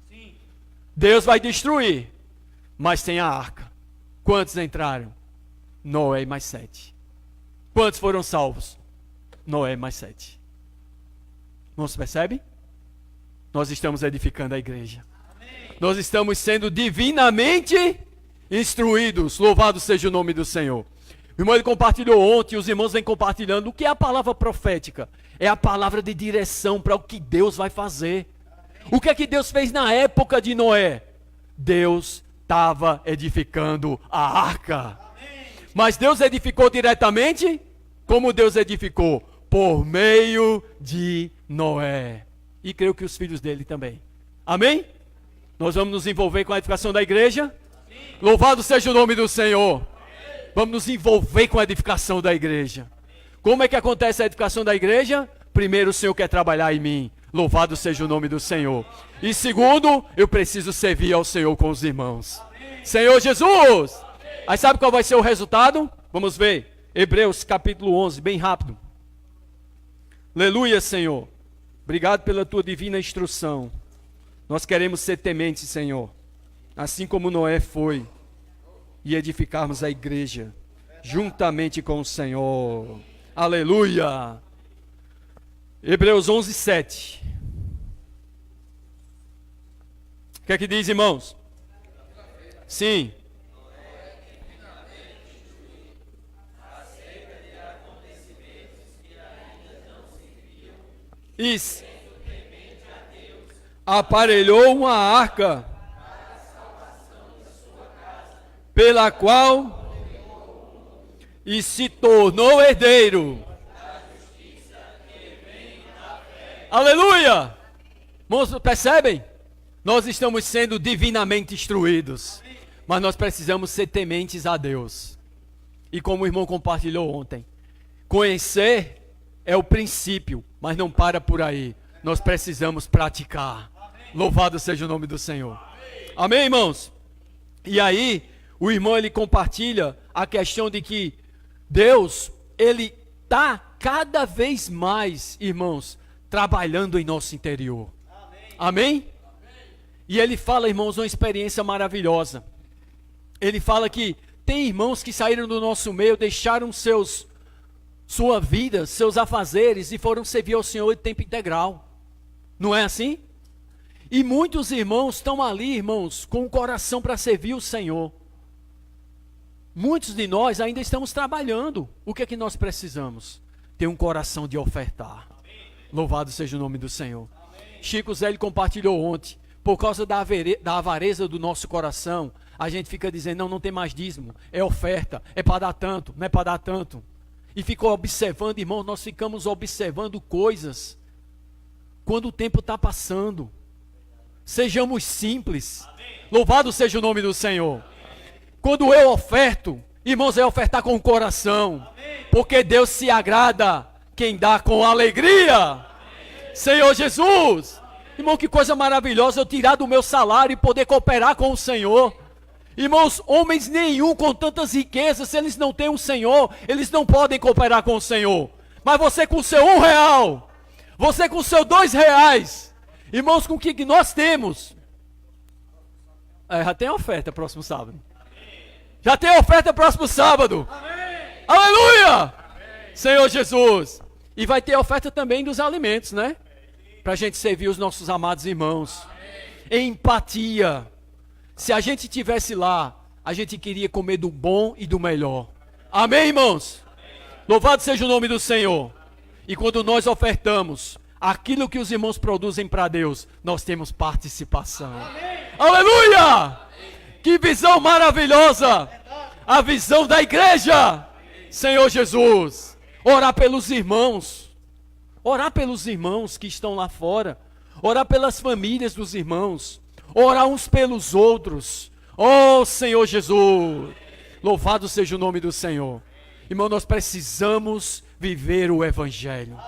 Deus vai destruir, mas tem a arca. Quantos entraram? Noé mais 7. Quantos foram salvos? Noé mais 7. Não se percebe? Nós estamos edificando a igreja. Amém. Nós estamos sendo divinamente instruídos. Louvado seja o nome do Senhor. O irmão ele compartilhou ontem, os irmãos vêm compartilhando. O que é a palavra profética? É a palavra de direção para o que Deus vai fazer. O que é que Deus fez na época de Noé? Deus estava edificando a arca. Mas Deus edificou diretamente? Como Deus edificou? Por meio de Noé. E creio que os filhos dele também. Amém? Nós vamos nos envolver com a edificação da igreja? Louvado seja o nome do Senhor. Vamos nos envolver com a edificação da igreja. Como é que acontece a edificação da igreja? Primeiro, o Senhor quer trabalhar em mim. Louvado seja o nome do Senhor. E segundo, eu preciso servir ao Senhor com os irmãos. Senhor Jesus! Aí sabe qual vai ser o resultado? Vamos ver. Hebreus capítulo 11, bem rápido. Aleluia, Senhor. Obrigado pela tua divina instrução. Nós queremos ser tementes, Senhor. Assim como Noé foi. E edificarmos a igreja juntamente com o Senhor. Aleluia. Hebreus 11, 7. O que é que diz, irmãos? Sim. Isso. Aparelhou uma arca pela qual e se tornou herdeiro. Aleluia! Irmãos, percebem? Nós estamos sendo divinamente instruídos, mas nós precisamos ser tementes a Deus. E como o irmão compartilhou ontem, conhecer é o princípio, mas não para por aí. Nós precisamos praticar. Louvado seja o nome do Senhor. Amém, irmãos? E aí, o irmão ele compartilha a questão de que Deus, ele está cada vez mais, irmãos, trabalhando em nosso interior. Amém? E ele fala, irmãos, uma experiência maravilhosa. Ele fala que tem irmãos que saíram do nosso meio, deixaram sua vida, seus afazeres e foram servir ao Senhor de tempo integral. Não é assim? E muitos irmãos estão ali, irmãos, com o coração para servir o Senhor. Muitos de nós ainda estamos trabalhando. O que é que nós precisamos? Ter um coração de ofertar. Amém. Louvado seja o nome do Senhor. Amém. Chico Zé ele compartilhou ontem. Por causa da avareza do nosso coração, a gente fica dizendo, não tem mais dízimo. É oferta, é para dar tanto, não é para dar tanto. E ficou observando, irmãos, nós ficamos observando coisas. Quando o tempo está passando. Sejamos simples. Amém. Louvado seja o nome do Senhor. Amém. Quando eu oferto, irmãos, é ofertar com o coração. Amém. Porque Deus se agrada quem dá com alegria. Amém. Senhor Jesus. Amém. Irmão, que coisa maravilhosa eu tirar do meu salário e poder cooperar com o Senhor. Irmãos, homens nenhum com tantas riquezas, se eles não têm um Senhor, eles não podem cooperar com o Senhor. Mas você com o seu R$1, você com o seu R$2, irmãos, com o que nós temos? Já tem oferta próximo sábado. Já tem oferta próximo sábado. Amém. Aleluia! Amém. Senhor Jesus. E vai ter oferta também dos alimentos, né? para a gente servir os nossos amados irmãos. Empatia. Se a gente estivesse lá, a gente queria comer do bom e do melhor. Amém, irmãos? Louvado seja o nome do Senhor. E quando nós ofertamos aquilo que os irmãos produzem para Deus, nós temos participação. Aleluia! Que visão maravilhosa! A visão da igreja. Senhor Jesus, orar pelos irmãos. Orar pelos irmãos que estão lá fora. Orar pelas famílias dos irmãos. Orar uns pelos outros. Oh, Senhor Jesus. Louvado seja o nome do Senhor. Irmão, nós precisamos viver o Evangelho.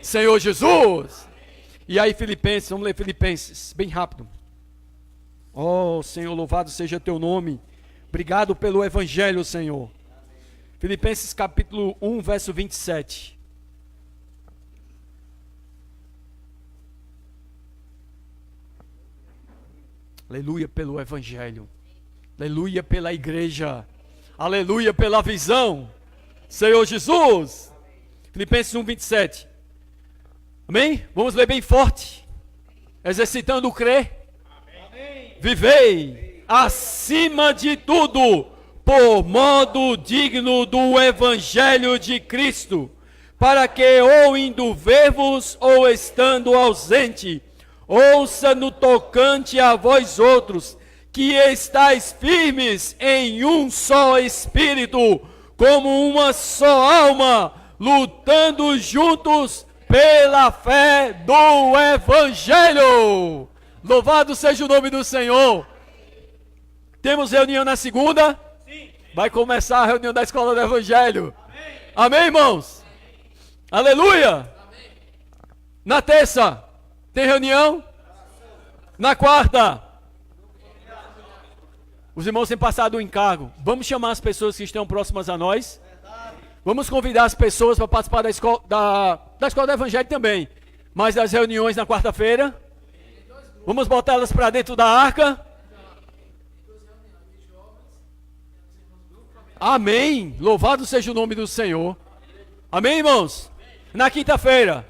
Senhor Jesus. E aí, Filipenses, vamos ler Filipenses, bem rápido. Oh, Senhor, louvado seja teu nome. Obrigado pelo Evangelho, Senhor. Filipenses capítulo 1, verso 27. Aleluia pelo Evangelho. Aleluia pela igreja. Aleluia pela visão. Senhor Jesus. Filipenses 1, 27. Amém? Vamos ler bem forte. Exercitando o crer. Amém. Vivei acima de tudo por modo digno do Evangelho de Cristo, para que ou indo ver-vos ou estando ausente, ouça no tocante a vós outros, que estáis firmes em um só espírito, como uma só alma, lutando juntos pela fé do Evangelho. Louvado seja o nome do Senhor. Temos reunião na segunda? Sim. Vai começar a reunião da Escola do Evangelho. Amém, amém, irmãos? Amém. Aleluia. Amém. Na terça, tem reunião? Na quarta. Os irmãos têm passado o encargo. Vamos chamar as pessoas que estão próximas a nós. Vamos convidar as pessoas para participar da escola, da Escola do Evangelho também. Mas das reuniões na quarta-feira. Vamos botar elas para dentro da arca. Amém. Louvado seja o nome do Senhor. Amém, irmãos? Na quinta-feira,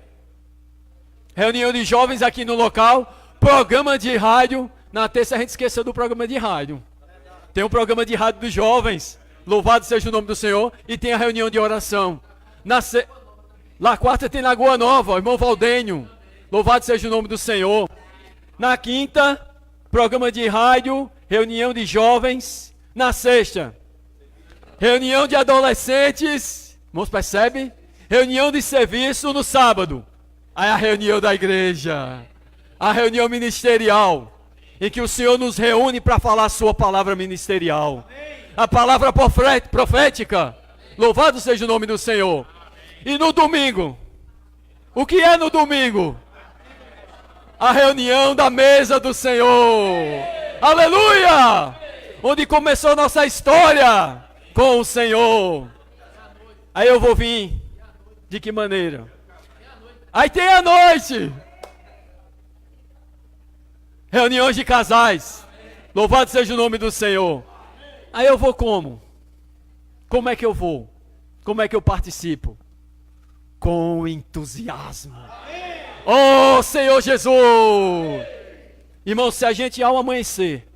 reunião de jovens aqui no local. Programa de rádio. Na terça a gente esqueceu do programa de rádio. Tem um programa de rádio dos jovens. Louvado seja o nome do Senhor. E tem a reunião de oração. Na quarta tem Lagoa Nova, o irmão Valdênio. Louvado seja o nome do Senhor. Na quinta, programa de rádio, reunião de jovens. Na sexta, reunião de adolescentes. Irmãos, percebe? Reunião de serviço no sábado. Aí a reunião da igreja. A reunião ministerial. Em que o Senhor nos reúne para falar a sua palavra ministerial. A palavra profética. Louvado seja o nome do Senhor. E no domingo? O que é no domingo? A reunião da mesa do Senhor. Aleluia! Onde começou nossa história com o Senhor. Aí eu vou vir. De que maneira? Aí tem a noite. Reuniões de casais. Louvado seja o nome do Senhor. Aí eu vou como? Como é que eu vou? Como é que eu participo? Com entusiasmo. Oh, Senhor Jesus! Irmão, se a gente ao amanhecer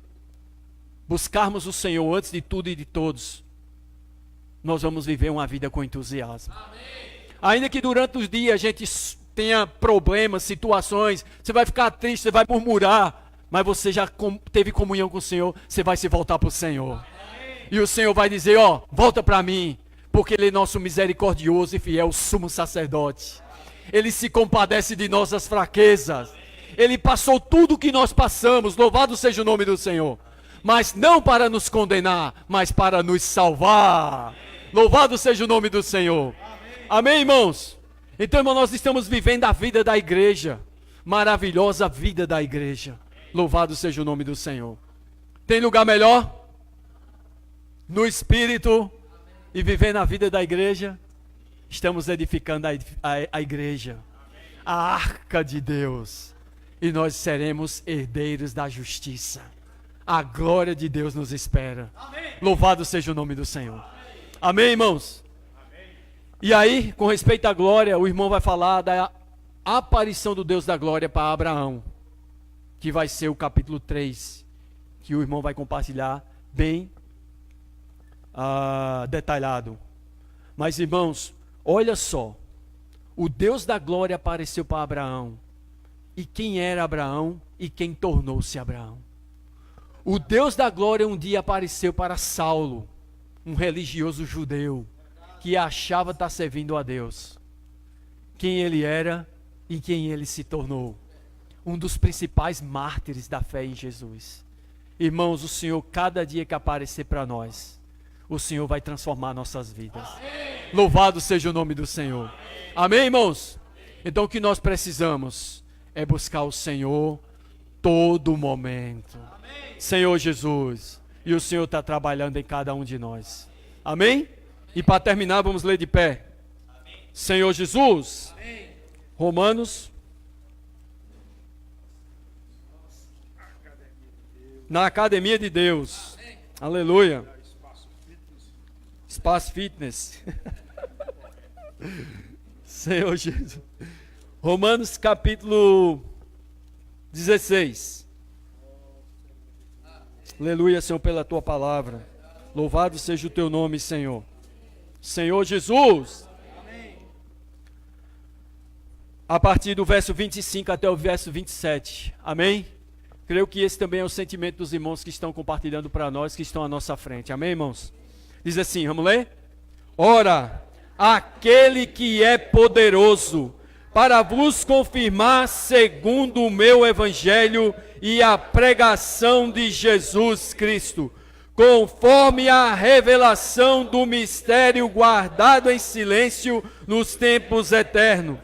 buscarmos o Senhor antes de tudo e de todos, nós vamos viver uma vida com entusiasmo. Ainda que durante os dias a gente tenha problemas, situações, você vai ficar triste, você vai murmurar, mas você já teve comunhão com o Senhor, você vai se voltar para o Senhor. E o Senhor vai dizer, ó, volta para mim, porque Ele é nosso misericordioso e fiel sumo sacerdote. Ele se compadece de nossas fraquezas. Ele passou tudo o que nós passamos, louvado seja o nome do Senhor. Mas não para nos condenar, mas para nos salvar. Louvado seja o nome do Senhor. Amém, irmãos? Então, irmão, nós estamos vivendo a vida da igreja. Maravilhosa vida da igreja. Louvado seja o nome do Senhor. Tem lugar melhor? No Espírito e vivendo a vida da igreja, estamos edificando a igreja, a arca de Deus, e nós seremos herdeiros da justiça. A glória de Deus nos espera. Amém. Louvado seja o nome do Senhor. Amém, irmãos? Amém. E aí, com respeito à glória, o irmão vai falar a aparição do Deus da glória para Abraão, que vai ser o capítulo 3, que o irmão vai compartilhar bem detalhado. Mas, irmãos, olha só, o Deus da glória apareceu para Abraão. E quem era Abraão e quem tornou-se Abraão? O Deus da glória um dia apareceu para Saulo, um religioso judeu, que achava estar servindo a Deus. Quem ele era e quem ele se tornou. Um dos principais mártires da fé em Jesus. Irmãos, o Senhor, cada dia que aparecer para nós, o Senhor vai transformar nossas vidas. Amém. Louvado seja o nome do Senhor. Amém, irmãos? Então o que nós precisamos é buscar o Senhor todo momento. Amém. Senhor Jesus. E o Senhor está trabalhando em cada um de nós. Amém? E para terminar, vamos ler de pé. Amém. Senhor Jesus. Amém. Romanos. Na academia de Deus. Amém. Aleluia. Espaço Fitness. Senhor Jesus. Romanos capítulo 16. Aleluia, Senhor, pela tua palavra. Louvado seja o teu nome, Senhor. Senhor Jesus. A partir do verso 25 até o verso 27. Amém? Creio que esse também é o sentimento dos irmãos que estão compartilhando para nós, que estão à nossa frente. Amém, irmãos? Diz assim, vamos ler? Ora, aquele que é poderoso para vos confirmar segundo o meu evangelho e a pregação de Jesus Cristo, conforme a revelação do mistério guardado em silêncio nos tempos eternos,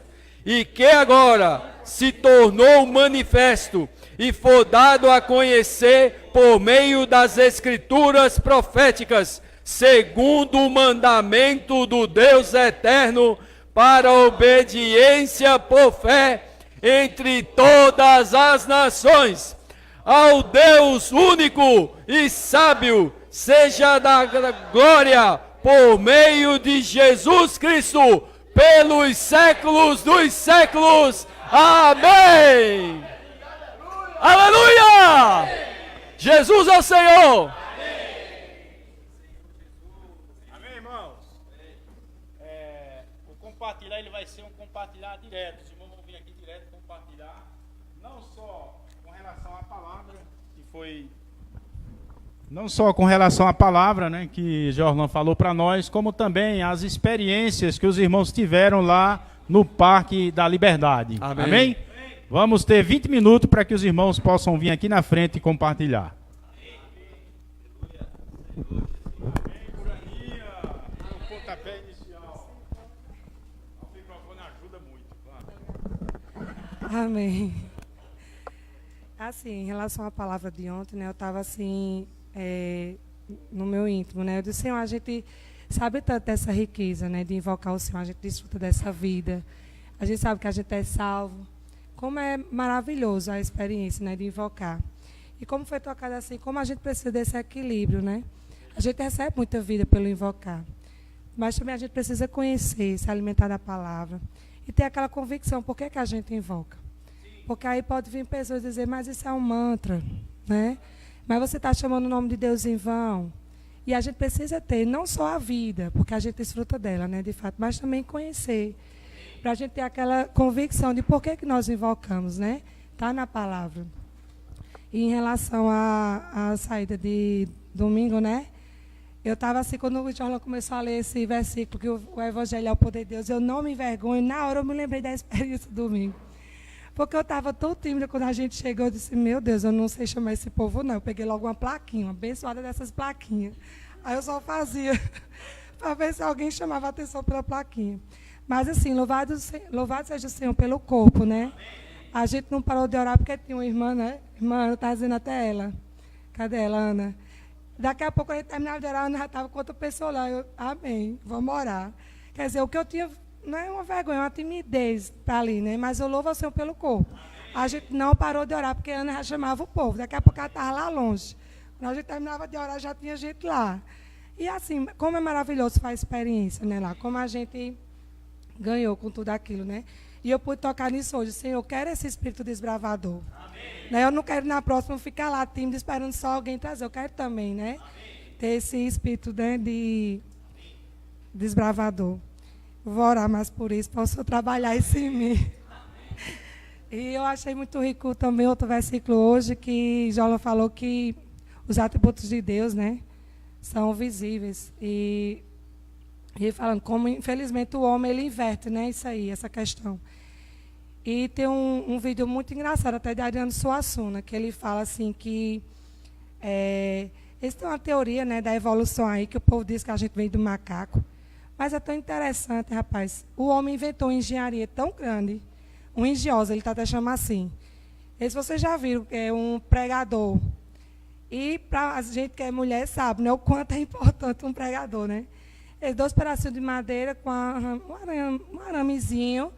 e que agora se tornou manifesto e foi dado a conhecer por meio das escrituras proféticas, segundo o mandamento do Deus eterno, para a obediência por fé entre todas as nações. Ao Deus único e sábio, seja da glória por meio de Jesus Cristo, pelos séculos dos séculos. Amém! Aleluia! Jesus é o Senhor! Compartilhar, ele vai ser um compartilhar direto. Os irmãos vão vir aqui direto compartilhar, não só com relação à palavra que foi, não só com relação à palavra, né, que Jorlan falou para nós, como também as experiências que os irmãos tiveram lá no Parque da Liberdade. Amém? Amém? Vamos ter 20 minutos para que os irmãos possam vir aqui na frente e compartilhar. Amém. Assim, em relação à palavra de ontem, né, eu estava assim, no meu íntimo, né, eu disse, Senhor, a gente sabe tanto dessa riqueza, né, de invocar o Senhor, a gente desfruta dessa vida, a gente sabe que a gente é salvo, como é maravilhoso a experiência, né, de invocar. E como foi tocado assim, como a gente precisa desse equilíbrio, né, a gente recebe muita vida pelo invocar, mas também a gente precisa conhecer, se alimentar da palavra, e ter aquela convicção, por que a gente invoca? Porque aí pode vir pessoas dizer, mas isso é um mantra, né? Mas você está chamando o nome de Deus em vão. E a gente precisa ter não só a vida, porque a gente desfruta dela, né, de fato, mas também conhecer. Para a gente ter aquela convicção de por que nós invocamos, né? Está na palavra. E em relação à saída de domingo, né? Eu estava assim, quando o Jorlan começou a ler esse versículo, que o Evangelho é o poder de Deus, eu não me envergonho. Na hora eu me lembrei da experiência do domingo. Porque eu estava tão tímida, quando a gente chegou, eu disse, meu Deus, eu não sei chamar esse povo, não. Eu peguei logo uma plaquinha, uma abençoada dessas plaquinhas. Aí eu só fazia, para ver se alguém chamava a atenção pela plaquinha. Mas assim, louvado seja o Senhor pelo corpo, né? A gente não parou de orar porque tinha uma irmã, né? Irmã, está dizendo até ela. Cadê ela, Ana? Daqui a pouco a gente terminava de orar, a Ana já estava com outra pessoa lá. Eu, amém, vamos orar. Quer dizer, o que eu tinha não é uma vergonha, é uma timidez para ali, né? Mas eu louvo ao Senhor pelo corpo. A gente não parou de orar, porque a Ana já chamava o povo. Daqui a pouco ela estava lá longe. Quando a gente terminava de orar, já tinha gente lá. E assim, como é maravilhoso fazer experiência, né, lá. Como a gente ganhou com tudo aquilo, né? E eu pude tocar nisso hoje. Senhor, eu quero esse espírito desbravador. Né? Eu não quero na próxima ficar lá tímido esperando só alguém trazer. Eu quero também, né? Ter esse espírito, né, de desbravador. Vou orar mais por isso, posso trabalhar isso em mim. E eu achei muito rico também outro versículo hoje que Jola falou que os atributos de Deus, né, são visíveis. E falando como, infelizmente, o homem ele inverte, né, isso aí, essa questão. E tem um vídeo muito engraçado, até de Ariano Suassuna, que ele fala assim que eles têm uma teoria, né, da evolução aí, que o povo diz que a gente vem do macaco. Mas é tão interessante, rapaz. O homem inventou uma engenharia tão grande, um engenhoso, ele está até chamando assim. E se vocês já viram, é um pregador. E para a gente que é mulher sabe, né, o quanto é importante um pregador, né? Eles 2 pedacinhos de madeira com um aramezinho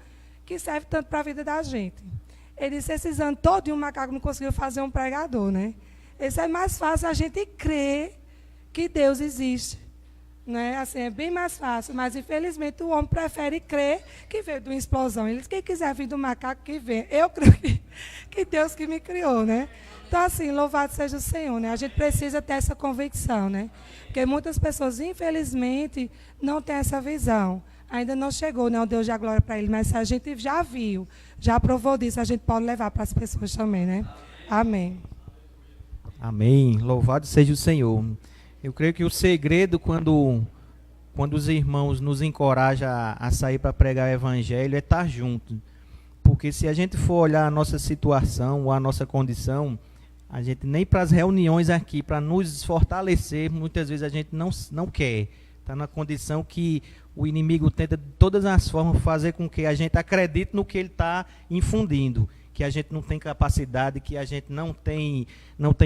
que serve tanto para a vida da gente. Ele disse, esses anos todos um macaco não conseguiu fazer um pregador, né? Esse é mais fácil a gente crer que Deus existe. Né? Assim, é bem mais fácil, mas infelizmente o homem prefere crer que veio de uma explosão. Ele diz, quem quiser vir do macaco, que vem. Eu creio que Deus que me criou, né? Então, assim, louvado seja o Senhor, né? A gente precisa ter essa convicção, né? Porque muitas pessoas, infelizmente, não têm essa visão. Ainda não chegou, né, o Deus da glória para ele, mas se a gente já viu, já provou disso, a gente pode levar para as pessoas também, né? Amém. Amém. Louvado seja o Senhor. Eu creio que o segredo, quando os irmãos nos encorajam a sair para pregar o evangelho, é estar junto. Porque se a gente for olhar a nossa situação ou a nossa condição, a gente nem para as reuniões aqui, para nos fortalecer, muitas vezes a gente não quer. Está na condição que o inimigo tenta de todas as formas fazer com que a gente acredite no que ele está infundindo. Que a gente não tem capacidade, que a gente não tem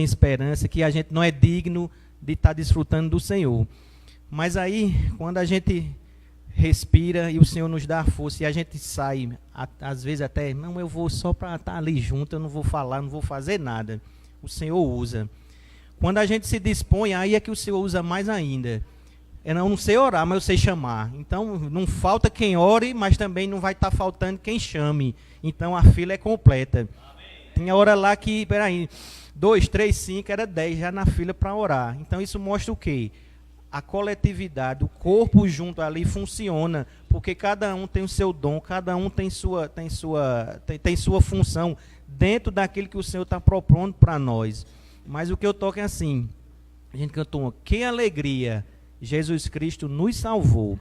esperança, que a gente não é digno de estar desfrutando do Senhor. Mas aí, quando a gente respira e o Senhor nos dá a força e a gente sai, às vezes até, não, eu vou só para estar ali junto, eu não vou falar, não vou fazer nada. O Senhor usa. Quando a gente se dispõe, aí é que o Senhor usa mais ainda. Eu não sei orar, mas eu sei chamar. Então, não falta quem ore, mas também não vai estar faltando quem chame. Então, a fila é completa. Tinha hora lá que, peraí, 2, 3, 5, era 10 já na fila para orar. Então isso mostra o quê? A coletividade, o corpo junto ali funciona, porque cada um tem o seu dom, cada um tem sua função dentro daquilo que o Senhor está propondo para nós. Mas o que eu toco é assim, a gente cantou, que alegria, Jesus Cristo nos salvou.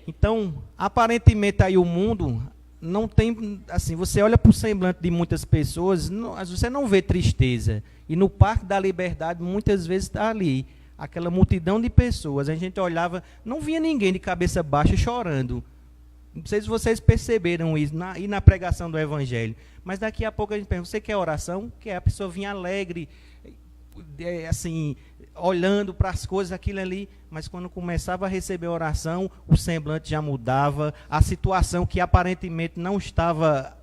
Então, aparentemente aí o mundo não tem, assim, você olha para o semblante de muitas pessoas, você não vê tristeza. E no Parque da Liberdade, muitas vezes está ali, aquela multidão de pessoas. A gente olhava, não via ninguém de cabeça baixa chorando. Não sei se vocês perceberam isso na pregação do Evangelho. Mas daqui a pouco a gente pergunta, você quer oração? Quer? A pessoa vinha alegre, assim, olhando para as coisas, aquilo ali, mas quando começava a receber a oração, o semblante já mudava, a situação que aparentemente não estava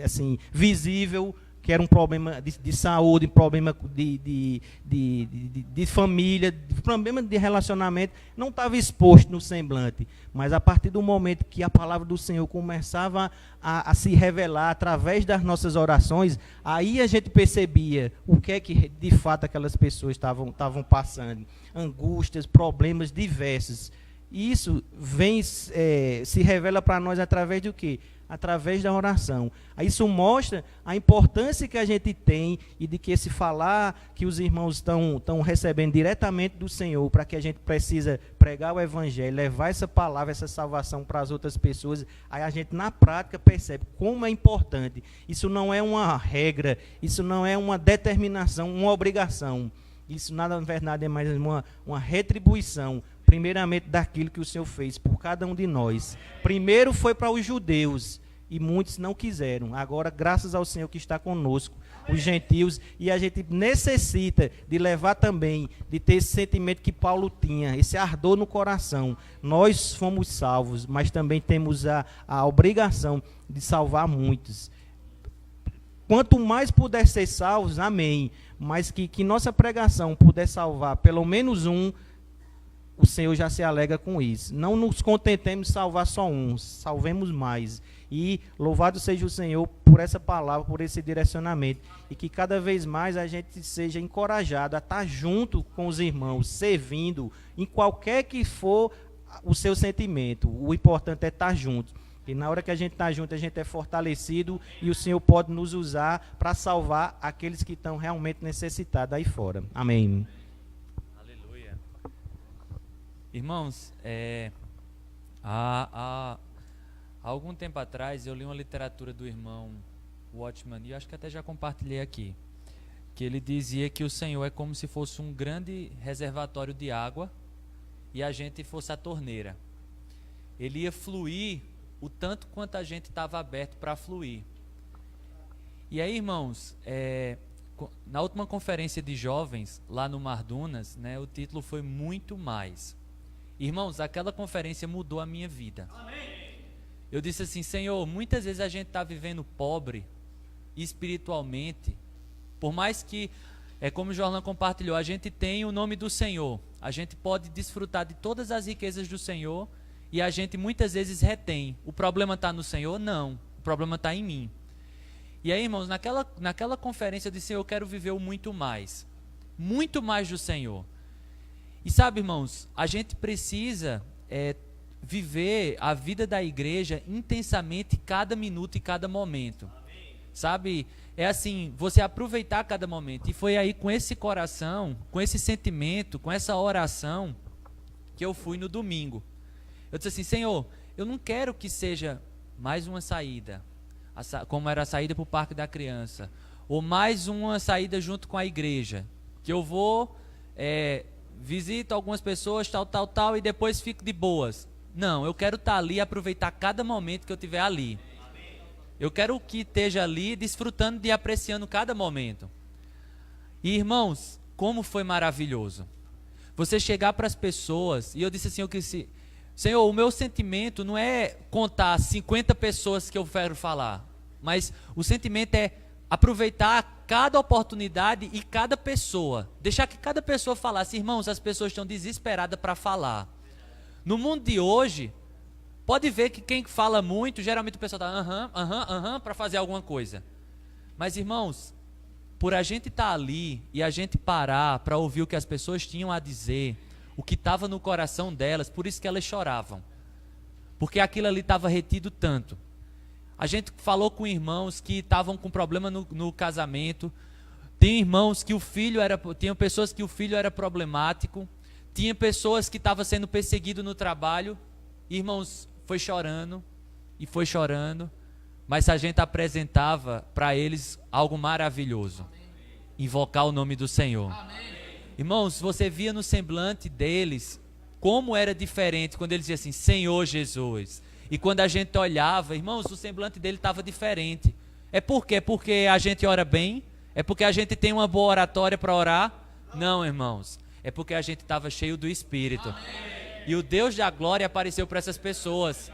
assim, visível, que era um problema de saúde, um problema de família, problema de relacionamento, não estava exposto no semblante. Mas a partir do momento que a palavra do Senhor começava a se revelar através das nossas orações, aí a gente percebia o que é que de fato aquelas pessoas estavam passando. Angústias, problemas diversos. E isso vem, se revela para nós através do quê? Através da oração. Isso mostra a importância que a gente tem e de que esse falar que os irmãos estão recebendo diretamente do Senhor, para que a gente precisa pregar o Evangelho, levar essa palavra, essa salvação para as outras pessoas, aí a gente na prática percebe como é importante. Isso não é uma regra, isso não é uma determinação, uma obrigação. Isso, na verdade, é mais uma retribuição, primeiramente, daquilo que o Senhor fez por cada um de nós. Primeiro foi para os judeus, e muitos não quiseram. Agora, graças ao Senhor que está conosco, os gentios, e a gente necessita de levar também, de ter esse sentimento que Paulo tinha, esse ardor no coração. Nós fomos salvos, mas também temos a obrigação de salvar muitos. Quanto mais puder ser salvos, amém. Mas que nossa pregação puder salvar pelo menos um, o Senhor já se alegra com isso. Não nos contentemos de salvar só um, salvemos mais. E louvado seja o Senhor por essa palavra, por esse direcionamento. E que cada vez mais a gente seja encorajado a estar junto com os irmãos, servindo, em qualquer que for o seu sentimento. O importante é estar junto. E na hora que a gente está junto, a gente é fortalecido e o Senhor pode nos usar para salvar aqueles que estão realmente necessitados aí fora. Amém. Aleluia. Irmãos, há algum tempo atrás eu li uma literatura do irmão Watchman, e acho que até já compartilhei aqui, que ele dizia que o Senhor é como se fosse um grande reservatório de água e a gente fosse a torneira. Ele ia fluir o tanto quanto a gente estava aberto para fluir. E aí, irmãos, na última conferência de jovens, lá no Mardunas, né, o título foi Muito Mais. Irmãos, aquela conferência mudou a minha vida. Amém. Eu disse assim, Senhor, muitas vezes a gente está vivendo pobre espiritualmente, por mais que, como o Jorlan compartilhou, a gente tem o nome do Senhor, a gente pode desfrutar de todas as riquezas do Senhor, e a gente muitas vezes retém. O problema está no Senhor? Não, o problema está em mim. E aí, irmãos, naquela conferência eu disse, eu quero viver o muito mais do Senhor. E sabe, irmãos, a gente precisa viver a vida da igreja intensamente cada minuto e cada momento. Sabe, é assim, você aproveitar cada momento. E foi aí com esse coração, com esse sentimento, com essa oração, que eu fui no domingo. Eu disse assim, Senhor, eu não quero que seja mais uma saída, como era a saída para o Parque da Criança, ou mais uma saída junto com a igreja, que eu vou, visito algumas pessoas, tal, e depois fico de boas. Não, eu quero estar ali e aproveitar cada momento que eu estiver ali. Eu quero que esteja ali, desfrutando e apreciando cada momento. E irmãos, como foi maravilhoso. Você chegar para as pessoas, e eu disse assim, Senhor, o meu sentimento não é contar 50 pessoas que eu quero falar, mas o sentimento é aproveitar cada oportunidade e cada pessoa. Deixar que cada pessoa falasse. Irmãos, as pessoas estão desesperadas para falar. No mundo de hoje, pode ver que quem fala muito, geralmente o pessoal está para fazer alguma coisa. Mas, irmãos, por a gente estar ali e a gente parar para ouvir o que as pessoas tinham a dizer, o que estava no coração delas, por isso que elas choravam. Porque aquilo ali estava retido tanto. A gente falou com irmãos que estavam com problema no casamento. Tem irmãos que tinham pessoas que o filho era problemático. Tinha pessoas que estavam sendo perseguidas no trabalho. Irmãos, foi chorando, mas a gente apresentava para eles algo maravilhoso. Invocar o nome do Senhor. Amém. Irmãos, você via no semblante deles como era diferente quando eles diziam assim, Senhor Jesus. E quando a gente olhava, irmãos, o semblante dele estava diferente. É por quê? Porque a gente ora bem? É porque a gente tem uma boa oratória para orar? Não, irmãos. É porque a gente estava cheio do Espírito. Amém. E o Deus da glória apareceu para essas pessoas.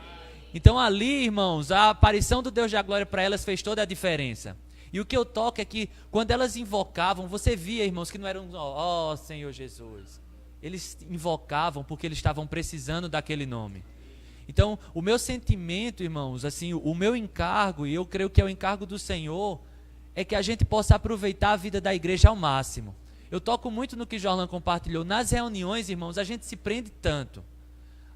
Então ali, irmãos, a aparição do Deus da glória para elas fez toda a diferença. E o que eu toco é que quando elas invocavam, você via, irmãos, que não eram, ó Senhor Jesus. Eles invocavam porque eles estavam precisando daquele nome. Então, o meu sentimento, irmãos, assim, o meu encargo, e eu creio que é o encargo do Senhor, é que a gente possa aproveitar a vida da igreja ao máximo. Eu toco muito no que Jorlan compartilhou. Nas reuniões, irmãos, a gente se prende tanto.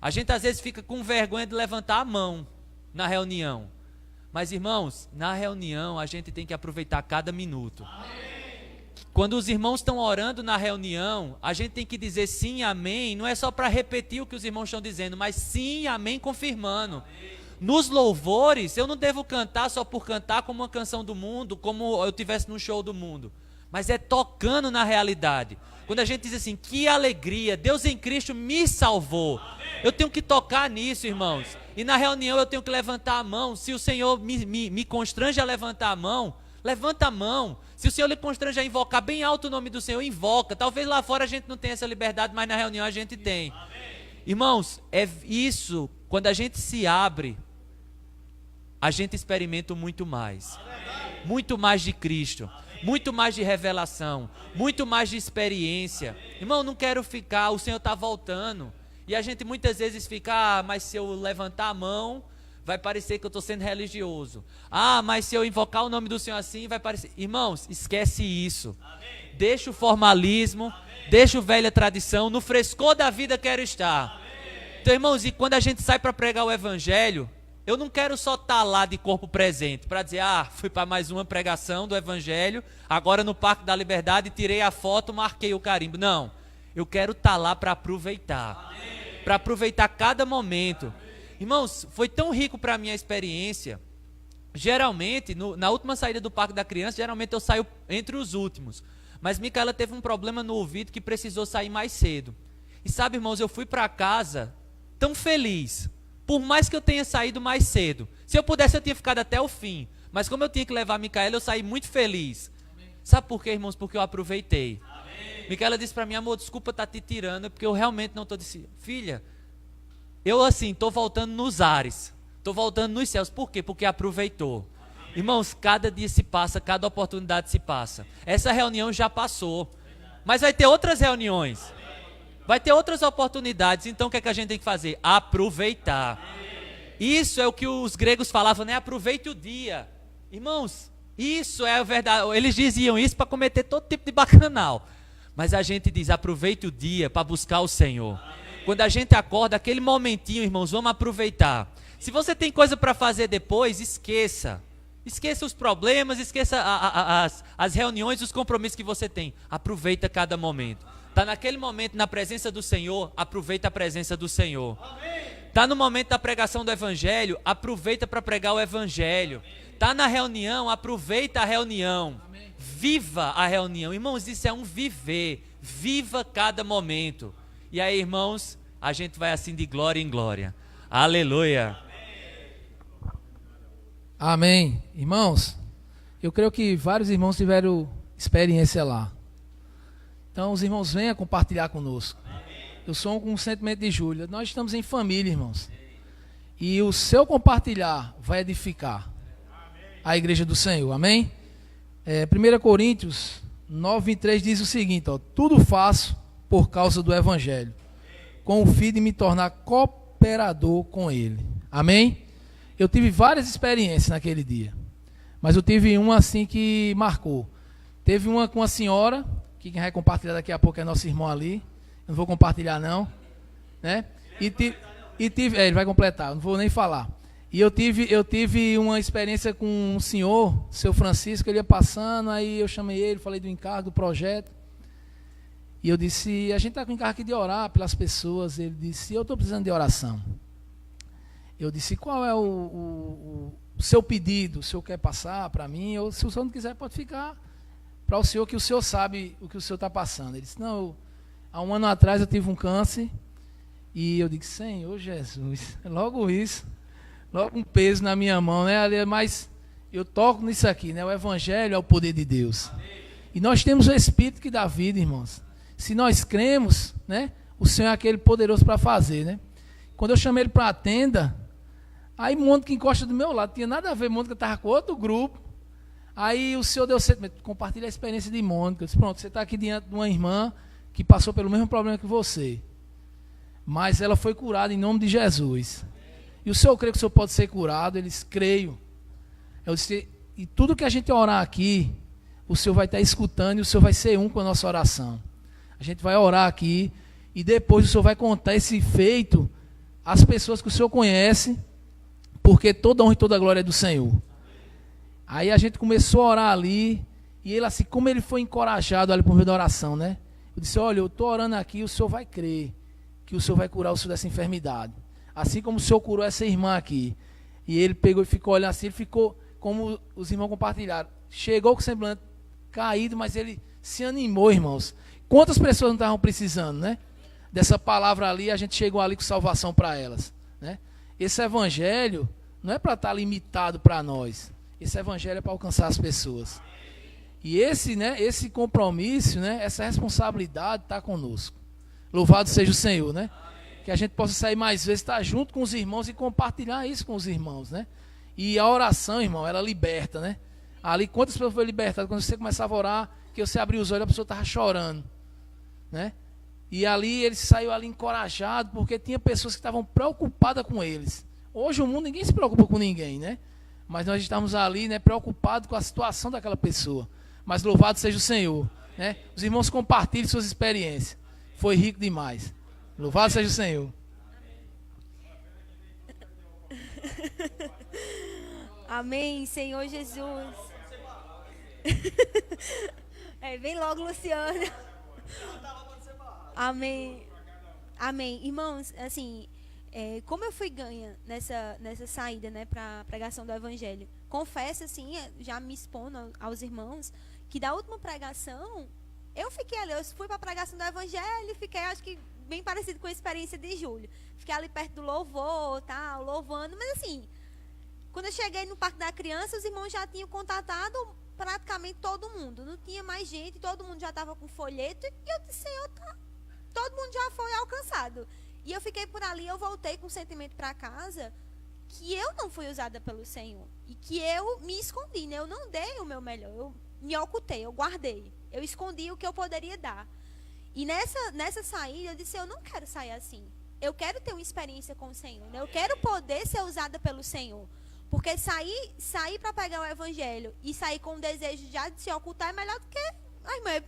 A gente às vezes fica com vergonha de levantar a mão na reunião. Mas, irmãos, na reunião a gente tem que aproveitar cada minuto. Amém. Quando os irmãos estão orando na reunião, a gente tem que dizer sim, amém. Não é só para repetir o que os irmãos estão dizendo, mas sim, amém, confirmando. Amém. Nos louvores, eu não devo cantar só por cantar como uma canção do mundo, como eu estivesse num show do mundo. Mas é tocando na realidade. Quando a gente diz assim, que alegria, Deus em Cristo me salvou. Eu tenho que tocar nisso, irmãos. E na reunião eu tenho que levantar a mão. Se o Senhor me constrange a levantar a mão, levanta a mão. Se o Senhor lhe constrange a invocar bem alto o nome do Senhor, invoca. Talvez lá fora a gente não tenha essa liberdade, mas na reunião a gente tem. Irmãos, é isso, quando a gente se abre, a gente experimenta muito mais. Muito mais de Cristo. muito mais de revelação, muito mais de experiência. Irmão, não quero ficar, o Senhor está voltando. E a gente muitas vezes fica, mas se eu levantar a mão, vai parecer que eu estou sendo religioso. Mas se eu invocar o nome do Senhor assim, vai parecer... Irmãos, esquece isso. Amém. Deixa o formalismo, amém. Deixa o velha tradição, no frescor da vida quero estar. Amém. Então, irmãos, e quando a gente sai para pregar o evangelho, eu não quero só estar lá de corpo presente, para dizer, fui para mais uma pregação do evangelho, agora no Parque da Liberdade, tirei a foto, marquei o carimbo. Não, eu quero estar lá para aproveitar. Para aproveitar cada momento. Irmãos, foi tão rico para a minha experiência. Geralmente, na última saída do Parque da Criança, geralmente eu saio entre os últimos. Mas Micaela teve um problema no ouvido que precisou sair mais cedo. E sabe, irmãos, eu fui para casa tão feliz. Por mais que eu tenha saído mais cedo. Se eu pudesse, eu tinha ficado até o fim. Mas como eu tinha que levar a Micaela, eu saí muito feliz. Amém. Sabe por quê, irmãos? Porque eu aproveitei. Micaela disse para mim, amor, desculpa estar te tirando, porque eu realmente não estou dizendo. Filha, eu assim, estou voltando nos ares, estou voltando nos céus. Por quê? Porque aproveitou. Amém. Irmãos, cada dia se passa, cada oportunidade se passa. Essa reunião já passou, mas vai ter outras reuniões, vai ter outras oportunidades. Então o que é que a gente tem que fazer? Aproveitar. Isso é o que os gregos falavam, né? Aproveite o dia. Irmãos, isso é a verdade. Eles diziam isso para cometer todo tipo de bacanal. Mas a gente diz, aproveite o dia para buscar o Senhor. Amém. Quando a gente acorda, aquele momentinho, irmãos, vamos aproveitar. Se você tem coisa para fazer depois, esqueça. Esqueça os problemas, esqueça as reuniões, os compromissos que você tem. Aproveita cada momento. Está naquele momento na presença do Senhor, aproveita a presença do Senhor. Está no momento da pregação do Evangelho, aproveita para pregar o Evangelho. Está na reunião, aproveita a reunião. Amém. Viva a reunião. Irmãos, isso é um viver. Viva cada momento. E aí, irmãos, a gente vai assim de glória em glória. Aleluia. Amém. Irmãos, eu creio que vários irmãos tiveram experiência lá. Então, os irmãos venham compartilhar conosco. Eu sou com um sentimento de Júlia. Nós estamos em família, irmãos. E o seu compartilhar vai edificar a igreja do Senhor. Amém? 1 Coríntios 9:23 diz o seguinte, tudo faço por causa do Evangelho, com o fim de me tornar cooperador com ele. Amém? Eu tive várias experiências naquele dia, mas eu tive uma assim que marcou. Teve uma com a senhora, que quem vai compartilhar daqui a pouco é nosso irmão ali. Eu não vou compartilhar não, né? Ele vai completar, não vou nem falar. E eu tive uma experiência com um senhor, seu Francisco, ele ia passando, aí eu chamei ele, falei do encargo, do projeto. E eu disse, a gente está com encargo aqui de orar pelas pessoas. Ele disse, eu estou precisando de oração. Eu disse, qual é o seu pedido? O senhor quer passar para mim? Ou se o senhor não quiser, pode ficar para o senhor, que o senhor sabe o que o senhor está passando. Ele disse, não, há um ano atrás eu tive um câncer. E eu disse, Senhor Jesus, logo isso. Logo um peso na minha mão, né? Mas eu toco nisso aqui, né? O Evangelho é o poder de Deus. Amém. E nós temos o Espírito que dá vida, irmãos. Se nós cremos, né? O Senhor é aquele poderoso para fazer, né? Quando eu chamei ele para a tenda, aí Mônica encosta do meu lado, tinha nada a ver, Mônica estava com outro grupo. Aí o Senhor deu certo, compartilha a experiência de Mônica. Eu disse, pronto, você está aqui diante de uma irmã que passou pelo mesmo problema que você. Mas ela foi curada em nome de Jesus. E o senhor crê que o senhor pode ser curado? Eles creio. Eu disse, e tudo que a gente orar aqui, o senhor vai estar escutando e o senhor vai ser um com a nossa oração. A gente vai orar aqui e depois o senhor vai contar esse feito às pessoas que o senhor conhece, porque toda honra e toda glória é do Senhor. Aí a gente começou a orar ali e ele assim, como ele foi encorajado ali por meio da oração, né? Eu disse, olha, eu estou orando aqui, o senhor vai crer que o senhor vai curar o senhor dessa enfermidade. Assim como o senhor curou essa irmã aqui. E ele pegou e ficou olhando assim, ele ficou, como os irmãos compartilharam, chegou com o semblante caído, mas ele se animou, irmãos. Quantas pessoas não estavam precisando, né? Dessa palavra ali, a gente chegou ali com salvação para elas, né? Esse evangelho não é para estar limitado para nós. Esse evangelho é para alcançar as pessoas. E esse, né, esse compromisso, né, essa responsabilidade está conosco. Louvado seja o Senhor, né? Que a gente possa sair mais vezes, estar junto com os irmãos e compartilhar isso com os irmãos, né? E a oração, irmão, ela liberta, né? Ali, quantas pessoas foram libertadas? Quando você começava a orar, que você abriu os olhos, a pessoa estava chorando, né? E ali ele saiu ali encorajado, porque tinha pessoas que estavam preocupadas com eles. Hoje o mundo, ninguém se preocupa com ninguém, né? Mas nós estamos ali, né, preocupados com a situação daquela pessoa. Mas louvado seja o Senhor, né? Os irmãos compartilhem suas experiências. Foi rico demais. Louvado seja o Senhor. Amém, Senhor Jesus. Vem logo, Luciana. Amém. Amém. Irmãos, assim, como eu fui ganha nessa saída, né, para a pregação do Evangelho, confesso, assim, já me expondo aos irmãos, que da última pregação, eu fiquei ali, eu fui para a pregação do Evangelho, fiquei, acho que, bem parecido com a experiência de Júlio. Fiquei ali perto do louvor, tal, louvando, mas assim, quando eu cheguei no Parque da Criança, os irmãos já tinham contatado praticamente todo mundo. Não tinha mais gente, todo mundo já estava com folheto. E eu disse, Senhor, todo mundo já foi alcançado. E eu fiquei por ali, eu voltei com o sentimento para casa que eu não fui usada pelo Senhor. E que eu me escondi, né? Eu não dei o meu melhor. Eu me ocultei, eu guardei. Eu escondi o que eu poderia dar. E nessa saída, eu disse, eu não quero sair assim. Eu quero ter uma experiência com o Senhor, né? Eu quero poder ser usada pelo Senhor. Porque sair para pegar o Evangelho e sair com o desejo já de se ocultar é melhor do que... Ai, mãe,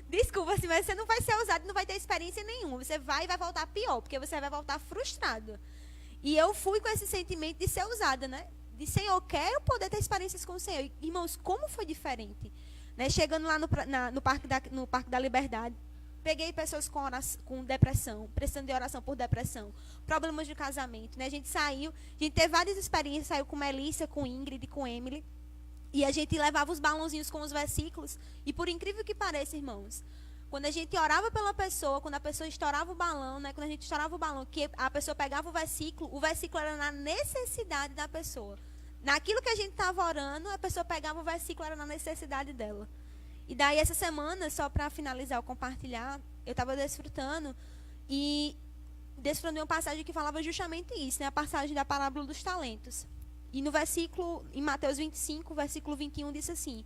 desculpa, assim, mas você não vai ser usado, não vai ter experiência nenhuma. Você vai voltar pior, porque você vai voltar frustrado. E eu fui com esse sentimento de ser usada, né? De Senhor, eu quero poder ter experiências com o Senhor. E, irmãos, como foi diferente? Né? Chegando lá no Parque da Liberdade, peguei pessoas com depressão, precisando de oração por depressão, problemas de casamento, né? A gente teve várias experiências, saiu com Melissa, com Ingrid, com Emily, e a gente levava os balãozinhos com os versículos, e por incrível que pareça, irmãos, quando a gente orava pela pessoa, quando a pessoa estourava o balão, né? Quando a gente estourava o balão, que a pessoa pegava o versículo era na necessidade da pessoa. Naquilo que a gente estava orando, a pessoa pegava o versículo, era na necessidade dela. E daí, essa semana, só para finalizar o compartilhar, eu estava desfrutando de uma passagem que falava justamente isso, né? A passagem da parábola dos talentos. E no versículo, em Mateus 25, versículo 21, diz assim: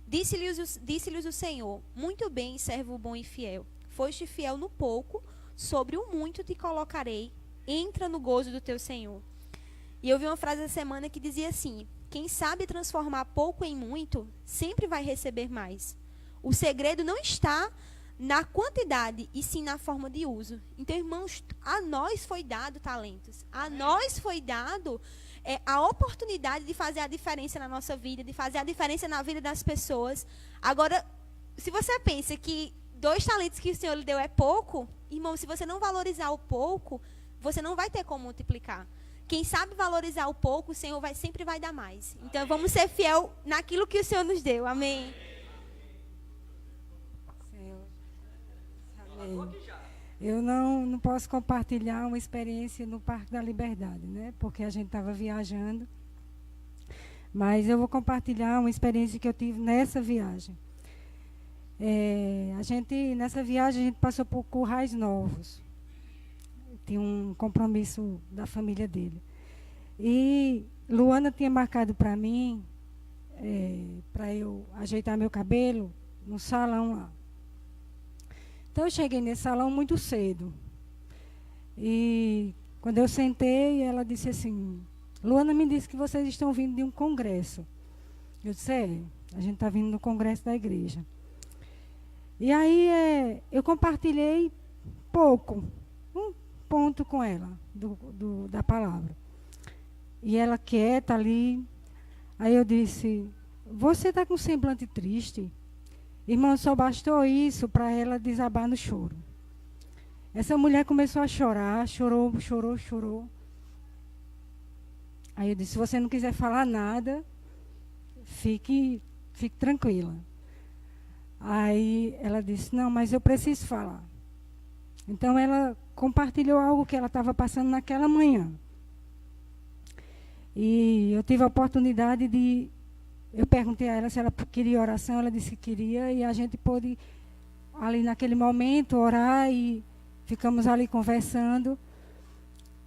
Disse-lhes o Senhor, muito bem, servo bom e fiel. Foste fiel no pouco, sobre o muito te colocarei. Entra no gozo do teu Senhor. E eu vi uma frase essa semana que dizia assim: quem sabe transformar pouco em muito, sempre vai receber mais. O segredo não está na quantidade, e sim na forma de uso. Então, irmãos, a nós foi dado talentos. A nós foi dado a oportunidade de fazer a diferença na nossa vida, de fazer a diferença na vida das pessoas. Agora, se você pensa que 2 talentos que o Senhor lhe deu é pouco, irmão, se você não valorizar o pouco, você não vai ter como multiplicar. Quem sabe valorizar o pouco, o Senhor sempre vai dar mais. Então, vamos ser fiel naquilo que o Senhor nos deu. Amém. Senhor. Amém. Eu não posso compartilhar uma experiência no Parque da Liberdade, né? Porque a gente estava viajando. Mas eu vou compartilhar uma experiência que eu tive nessa viagem. Nessa viagem, a gente passou por Currais Novos. Tinha um compromisso da família dele. E Luana tinha marcado para mim, para eu ajeitar meu cabelo, no salão lá. Então, eu cheguei nesse salão muito cedo. E quando eu sentei, ela disse assim: Luana me disse que vocês estão vindo de um congresso. Eu disse: a gente está vindo do congresso da igreja. E aí eu compartilhei pouco, um ponto com ela, da palavra. E ela quieta ali. Aí eu disse: você está com um semblante triste? Irmão, só bastou isso para ela desabar no choro. Essa mulher começou a chorar, chorou. Aí eu disse: se você não quiser falar nada, fique tranquila. Aí ela disse: não, mas eu preciso falar. Então ela compartilhou algo que ela estava passando naquela manhã. E eu tive a oportunidade de... Eu perguntei a ela se ela queria oração, ela disse que queria, e a gente pôde, ali naquele momento, orar, e ficamos ali conversando.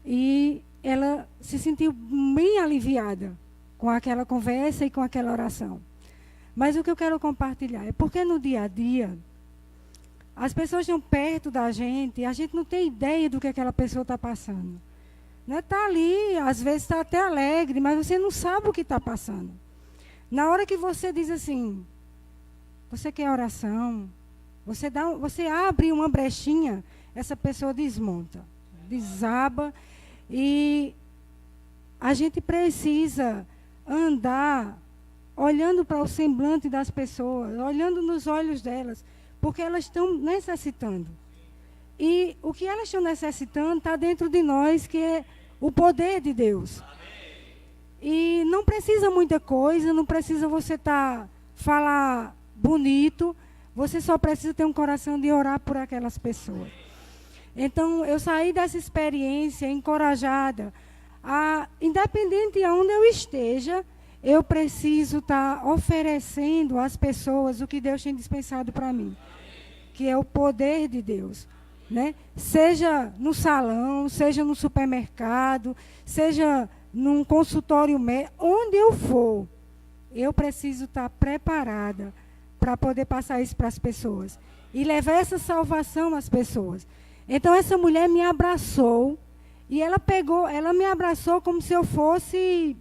E ela se sentiu bem aliviada com aquela conversa e com aquela oração. Mas o que eu quero compartilhar é porque no dia a dia, as pessoas estão perto da gente e a gente não tem ideia do que aquela pessoa está passando. Está ali, às vezes está até alegre, mas você não sabe o que está passando. Na hora que você diz assim, você quer oração, você abre uma brechinha, essa pessoa desmonta, desaba. E a gente precisa andar olhando para o semblante das pessoas, olhando nos olhos delas, porque elas estão necessitando. E o que elas estão necessitando está dentro de nós, que é o poder de Deus. E não precisa muita coisa, não precisa você falar bonito, você só precisa ter um coração de orar por aquelas pessoas. Então, eu saí dessa experiência encorajada, independente de onde eu esteja, eu preciso estar oferecendo às pessoas o que Deus tem dispensado para mim, que é o poder de Deus. Né? Seja no salão, seja no supermercado, seja num consultório médico, onde eu for, eu preciso estar preparada para poder passar isso para as pessoas e levar essa salvação às pessoas. Então essa mulher me abraçou e ela me abraçou como se eu fosse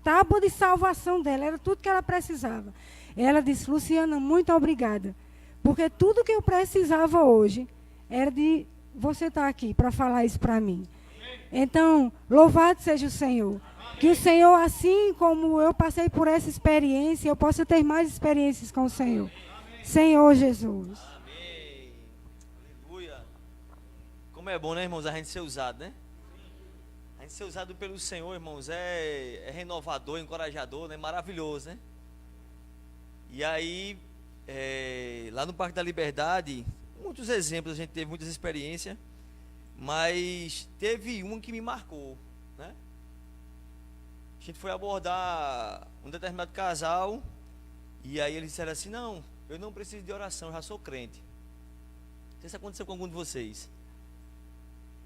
tábua de salvação dela, era tudo que ela precisava. Ela disse: Luciana, muito obrigada. Porque tudo que eu precisava hoje era de você estar aqui para falar isso para mim. Então, louvado seja o Senhor. Que o Senhor, assim como eu passei por essa experiência, eu possa ter mais experiências com o Senhor. Senhor Jesus. Amém. Aleluia. Como é bom, né, irmãos, a gente ser usado, né? A gente ser usado pelo Senhor, irmãos, é renovador, encorajador, né? Maravilhoso, né? E aí... lá no Parque da Liberdade, muitos exemplos, a gente teve muitas experiências, mas teve uma que me marcou, né? A gente foi abordar um determinado casal e aí eles disseram assim: não, eu não preciso de oração, eu já sou crente. Não sei se aconteceu com algum de vocês.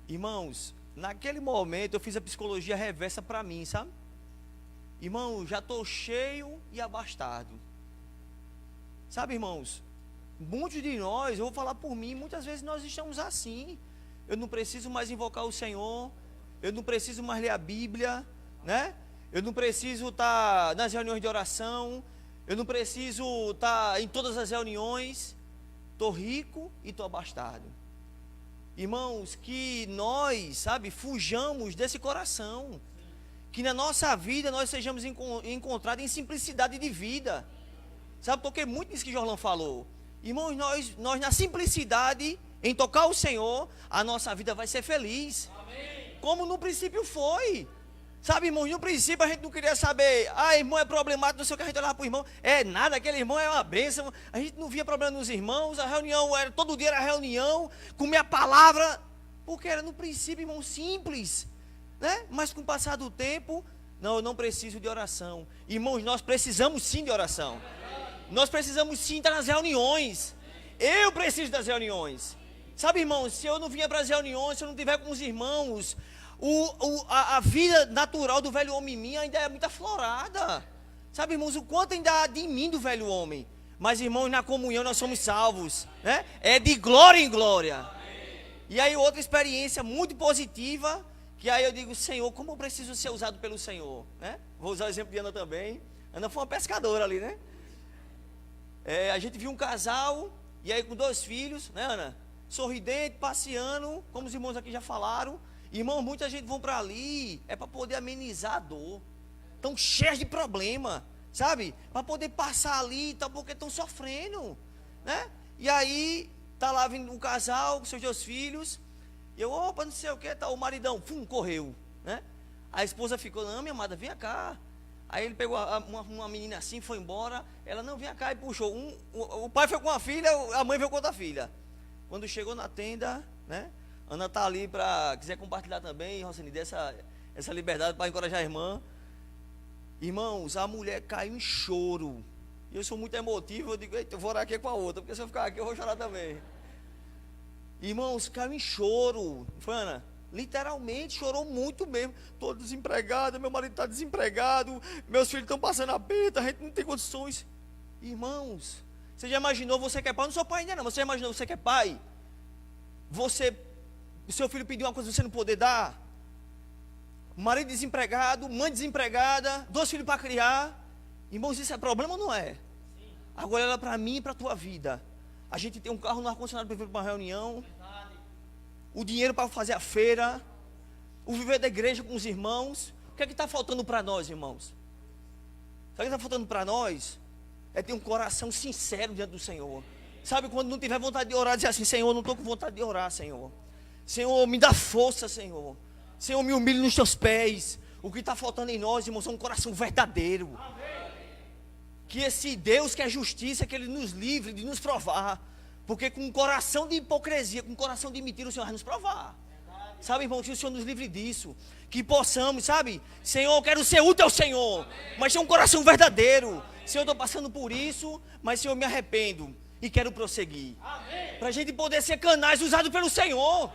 Irmãos, naquele momento eu fiz a psicologia reversa para mim, sabe? Irmão, já estou cheio e abastado. Sabe, irmãos, muitos de nós, eu vou falar por mim, muitas vezes nós estamos assim. Eu não preciso mais invocar o Senhor, eu não preciso mais ler a Bíblia, né? Eu não preciso estar nas reuniões de oração, eu não preciso estar em todas as reuniões. Estou rico e estou abastado. Irmãos, que nós, sabe, fujamos desse coração. Que na nossa vida nós sejamos encontrados em simplicidade de vida. Sabe, toquei muito nisso que Jorlan falou. Irmãos, nós na simplicidade, em tocar o Senhor, a nossa vida vai ser feliz. Amém. Como no princípio foi. Sabe, irmãos, no princípio a gente não queria saber, irmão é problemático, não sei o que, a gente olhava para o irmão, nada, aquele irmão é uma bênção, a gente não via problema nos irmãos, a reunião todo dia era reunião, comia a palavra, porque era no princípio, irmão, simples, né? Mas com o passar do tempo, não, eu não preciso de oração. Irmãos, nós precisamos sim de oração. Nós precisamos sim estar nas reuniões. Eu preciso das reuniões. Sabe, irmãos, se eu não vier para as reuniões, se eu não estiver com os irmãos, a vida natural do velho homem em mim ainda é muito aflorada. Sabe, irmãos, o quanto ainda há de mim do velho homem. Mas, irmãos, na comunhão nós somos salvos, né? É de glória em glória. E aí outra experiência muito positiva, que aí eu digo: Senhor, como eu preciso ser usado pelo Senhor, né? Vou usar o exemplo de Ana também. Ana foi uma pescadora ali, né? A gente viu um casal, e aí com 2 filhos, né, Ana? Sorridente, passeando, como os irmãos aqui já falaram. Irmãos, muita gente vão para ali, para poder amenizar a dor. Estão cheios de problema, sabe? Para poder passar ali e tal, porque estão sofrendo, né? E aí, tá lá vindo um casal com seus 2 filhos, e eu, opa, não sei o que, tá, o maridão, correu, né? A esposa ficou: não, minha amada, vem cá. Aí ele pegou uma menina assim, foi embora. Ela: não, vem cá, e puxou. O pai foi com a filha, a mãe veio com outra filha. Quando chegou na tenda, né? Ana tá ali para, quiser compartilhar também, Rosane, dessa liberdade para encorajar a irmã. Irmãos, a mulher caiu em choro. E eu sou muito emotivo, eu digo: eita, eu vou orar aqui com a outra, porque se eu ficar aqui eu vou chorar também. Irmãos, caiu em choro. Foi, Ana? Literalmente, chorou muito mesmo. Estou desempregada, meu marido está desempregado, meus filhos estão passando aperto, a gente não tem condições. Irmãos, você já imaginou, você que é pai? Eu não sou pai ainda não, você já imaginou, você que é pai? O seu filho pediu uma coisa que você não poder dar? Marido desempregado, mãe desempregada, 2 filhos para criar. Irmãos, isso é problema ou não é? Agora olha para mim e para a tua vida. A gente tem um carro no ar-condicionado para ir para uma reunião, o dinheiro para fazer a feira, o viver da igreja com os irmãos. O que é que está faltando para nós, irmãos? Sabe o que está faltando para nós? É ter um coração sincero diante do Senhor. Sabe, quando não tiver vontade de orar, dizer assim: Senhor, não estou com vontade de orar, Senhor. Senhor, me dá força, Senhor. Senhor, me humilhe nos teus pés. O que está faltando em nós, irmãos, é um coração verdadeiro. Que esse Deus que é justiça, que Ele nos livre de nos provar. Porque com um coração de hipocrisia, com um coração de mentira, o Senhor vai nos provar. Sabe, irmão, que o Senhor nos livre disso. Que possamos, sabe, Senhor, eu quero ser útil ao Senhor, mas ter um coração verdadeiro. Senhor, eu estou passando por isso, mas Senhor, eu me arrependo e quero prosseguir. Para a gente poder ser canais usados pelo Senhor.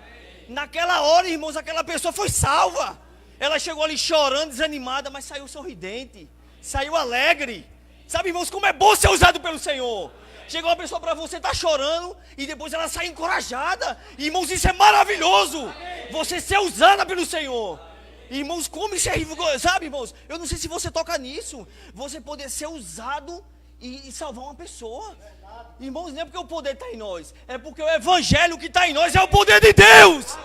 Naquela hora, irmãos, aquela pessoa foi salva. Ela chegou ali chorando, desanimada, mas saiu sorridente, saiu alegre. Sabe, irmãos, como é bom ser usado pelo Senhor. Chegou uma pessoa para você, está chorando, e depois ela sai encorajada. Irmãos, isso é maravilhoso. Você ser usada pelo Senhor. Irmãos, como isso é, sabe, irmãos? Eu não sei se você toca nisso. Você poder ser usado e salvar uma pessoa. Irmãos, não é porque o poder está em nós, é porque o evangelho que está em nós é o poder de Deus.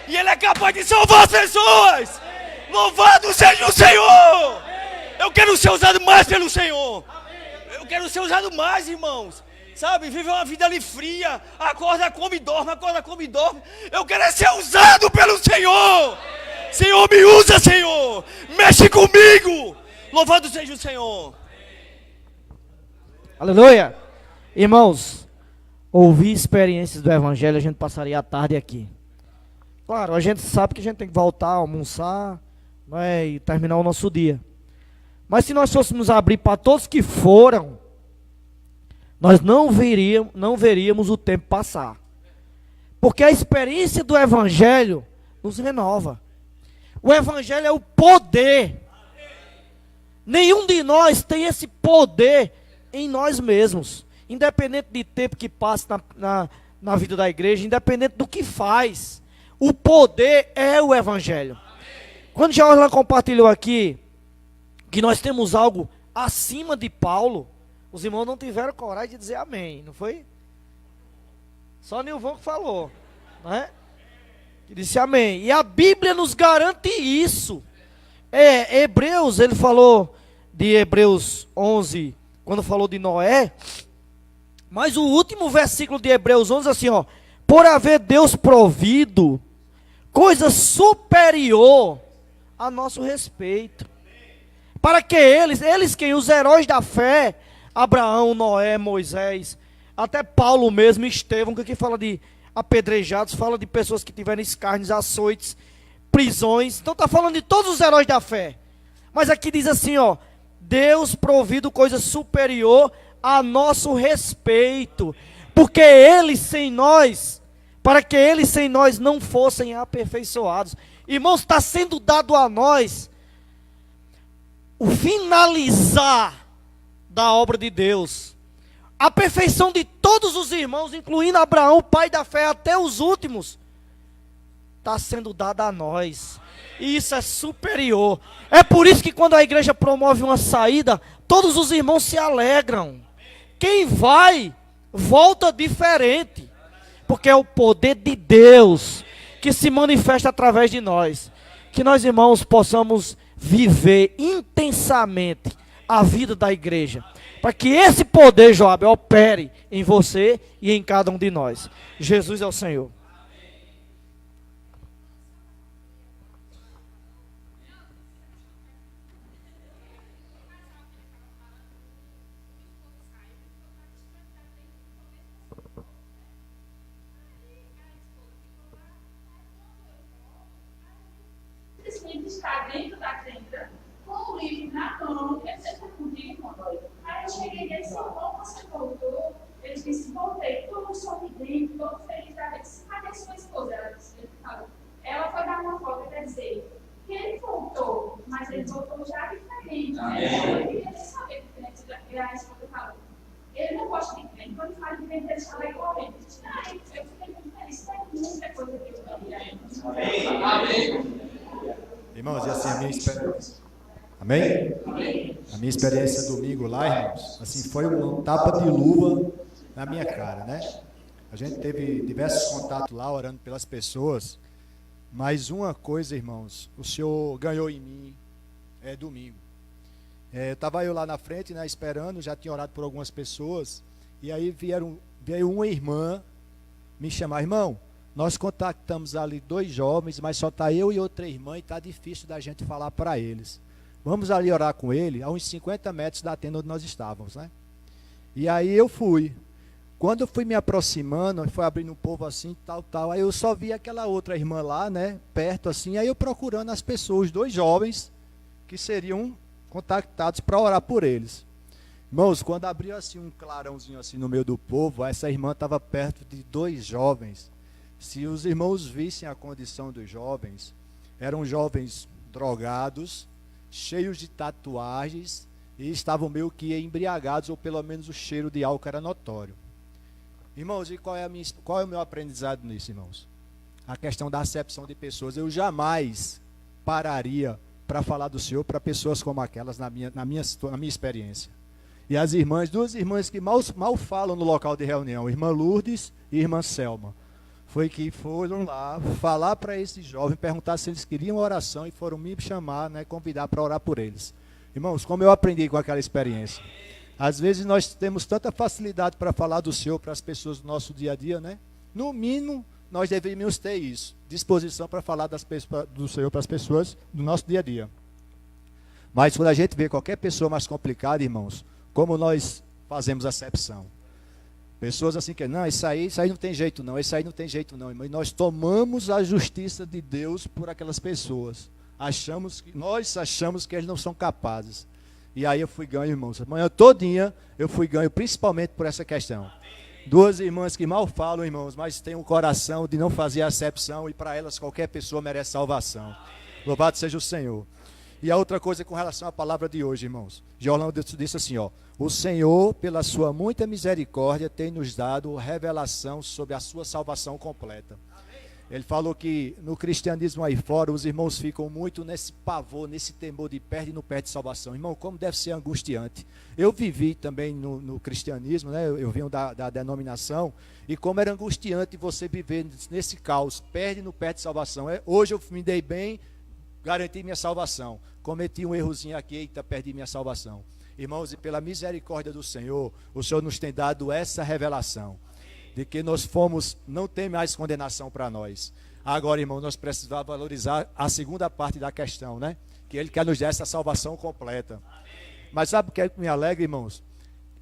E Ele é capaz de salvar as pessoas. Louvado seja o Senhor. Eu quero ser usado mais pelo Senhor. Eu quero ser usado mais, irmãos. Sabe, viver uma vida ali fria. Acorda, come e dorme, acorda, come e dorme. Eu quero ser usado pelo Senhor. Senhor, me usa, Senhor. Mexe comigo. Louvado seja o Senhor. Aleluia. Irmãos, ouvir experiências do Evangelho, a gente passaria a tarde aqui. Claro, a gente sabe que a gente tem que voltar, almoçar, né, e terminar o nosso dia. Mas se nós fôssemos abrir para todos que foram, nós não veríamos o tempo passar. Porque a experiência do Evangelho nos renova. O Evangelho é o poder. Nenhum de nós tem esse poder em nós mesmos. Independente de tempo que passa na vida da igreja, independente do que faz. O poder é o Evangelho. Quando Jorlan compartilhou aqui que nós temos algo acima de Paulo, os irmãos não tiveram coragem de dizer amém, não foi? Só Nilvão que falou, né? Que disse amém. E a Bíblia nos garante isso. Hebreus, ele falou de Hebreus 11, quando falou de Noé. Mas o último versículo de Hebreus 11 assim, ó: por haver Deus provido coisa superior a nosso respeito, para que eles quem? Os heróis da fé, Abraão, Noé, Moisés, até Paulo mesmo, Estevão, que aqui fala de apedrejados, fala de pessoas que tiveram escárnios, açoites, prisões. Então está falando de todos os heróis da fé. Mas aqui diz assim, ó: Deus provido coisa superior a nosso respeito, porque eles sem nós, para que eles sem nós não fossem aperfeiçoados. Irmãos, está sendo dado a nós o finalizar da obra de Deus, a perfeição de todos os irmãos, incluindo Abraão, pai da fé, até os últimos, está sendo dada a nós. E isso é superior. É por isso que quando a igreja promove uma saída, todos os irmãos se alegram. Quem vai, volta diferente. Porque é o poder de Deus que se manifesta através de nós. Que nós, irmãos, possamos viver intensamente a vida da igreja. Para que esse poder, Joab, opere em você e em cada um de nós. Jesus é o Senhor. Está dentro da tenda, com o livro na mão, eu sempre comigo, mãe. Aí eu cheguei e disse: como você voltou? Eu disse: voltei, todo sorridente, todo feliz da vez. Cadê sua esposa? Ela disse: ela foi dar uma crente, né? Eu queria saber o crente da esposa falou. Ele não gosta de crente, quando fala de crente, ele fala correndo. Eu disse, eu fiquei muito feliz, tem muita coisa que eu queria. Amém. Irmãos, e assim a minha experiência. Amém? A minha experiência domingo lá, irmãos, assim, foi um tapa de luva na minha cara, né? A gente teve diversos contatos lá, orando pelas pessoas, mas uma coisa, irmãos, o Senhor ganhou em mim domingo. Estava eu lá na frente, né, esperando, já tinha orado por algumas pessoas, e aí veio uma irmã me chamar, irmão, nós contactamos ali 2 jovens, mas só está eu e outra irmã, e está difícil da gente falar para eles. Vamos ali orar com ele, a uns 50 metros da tenda onde nós estávamos, né? E aí eu fui. Quando eu fui me aproximando, foi abrindo um povo assim, tal, aí eu só vi aquela outra irmã lá, né, perto assim, aí eu procurando as pessoas, 2 jovens, que seriam contactados para orar por eles. Irmãos, quando abriu assim um clarãozinho assim no meio do povo, essa irmã estava perto de 2 jovens. Se os irmãos vissem a condição dos jovens, eram jovens drogados, cheios de tatuagens, e estavam meio que embriagados, ou pelo menos o cheiro de álcool era notório. Irmãos, e qual é o meu aprendizado nisso, irmãos? A questão da acepção de pessoas. Eu jamais pararia para falar do Senhor para pessoas como aquelas na minha experiência. E as irmãs, 2 irmãs que mal falam no local de reunião, irmã Lourdes e irmã Selma, foi que foram lá falar para esse jovem, perguntar se eles queriam oração, e foram me chamar, né, convidar para orar por eles. Irmãos, como eu aprendi com aquela experiência. Às vezes nós temos tanta facilidade para falar do Senhor para as pessoas do nosso dia a dia, né? No mínimo, nós deveríamos ter isso, disposição para falar do Senhor para as pessoas do nosso dia a dia. Mas quando a gente vê qualquer pessoa mais complicada, irmãos, como nós fazemos acepção? Pessoas assim que, não, isso aí não tem jeito não, isso aí não tem jeito não, irmão. E nós tomamos a justiça de Deus por aquelas pessoas. Nós achamos que eles não são capazes. E aí eu fui ganho, irmãos. A manhã todinha eu fui ganho, principalmente por essa questão. 2 irmãs que mal falam, irmãos, mas têm um coração de não fazer acepção, e para elas qualquer pessoa merece salvação. Louvado seja o Senhor. E a outra coisa com relação à palavra de hoje, irmãos. Jorlão disse assim, ó: o Senhor, pela sua muita misericórdia, tem nos dado revelação sobre a sua salvação completa. Ele falou que no cristianismo aí fora, os irmãos ficam muito nesse pavor, nesse temor de perde e não perde salvação. Irmão, como deve ser angustiante. Eu vivi também no cristianismo, né? Eu vim da denominação, e como era angustiante você viver nesse caos, perde e não perde salvação. Hoje eu me dei bem, garanti minha salvação. Cometi um errozinho aqui, eita, perdi minha salvação. Irmãos, e pela misericórdia do Senhor, o Senhor nos tem dado essa revelação, de que não tem mais condenação para nós. Agora, irmão, nós precisamos valorizar a segunda parte da questão, né? Que Ele quer nos dar essa salvação completa. Mas sabe o que me alegra, irmãos?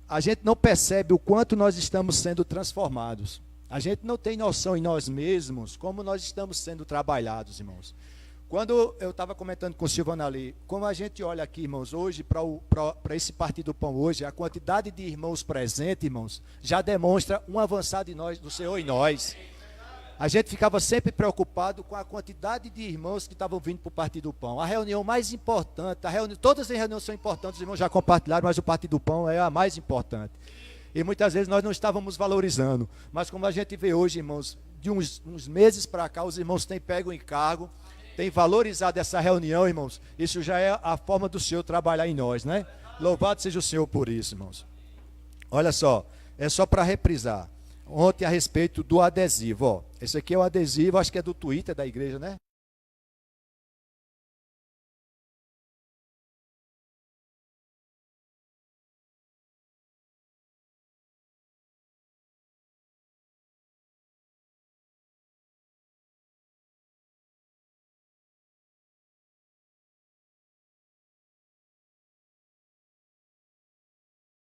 A gente não percebe o quanto nós estamos sendo transformados. A gente não tem noção em nós mesmos como nós estamos sendo trabalhados, irmãos. Quando eu estava comentando com o Silvano ali, como a gente olha aqui, irmãos, hoje, para esse Partido do Pão hoje, a quantidade de irmãos presentes, irmãos, já demonstra um avançado de nós, do Senhor em nós. A gente ficava sempre preocupado com a quantidade de irmãos que estavam vindo para o Partido do Pão. A reunião mais importante, todas as reuniões são importantes, os irmãos já compartilharam, mas o Partido do Pão é a mais importante. E muitas vezes nós não estávamos valorizando. Mas como a gente vê hoje, irmãos, de uns meses para cá, os irmãos têm pego em encargo, tem valorizado essa reunião, irmãos. Isso já é a forma do Senhor trabalhar em nós, né? Louvado seja o Senhor por isso, irmãos. Olha só, é só para reprisar. Ontem a respeito do adesivo, ó. Esse aqui é o adesivo, acho que é do Twitter da igreja, né?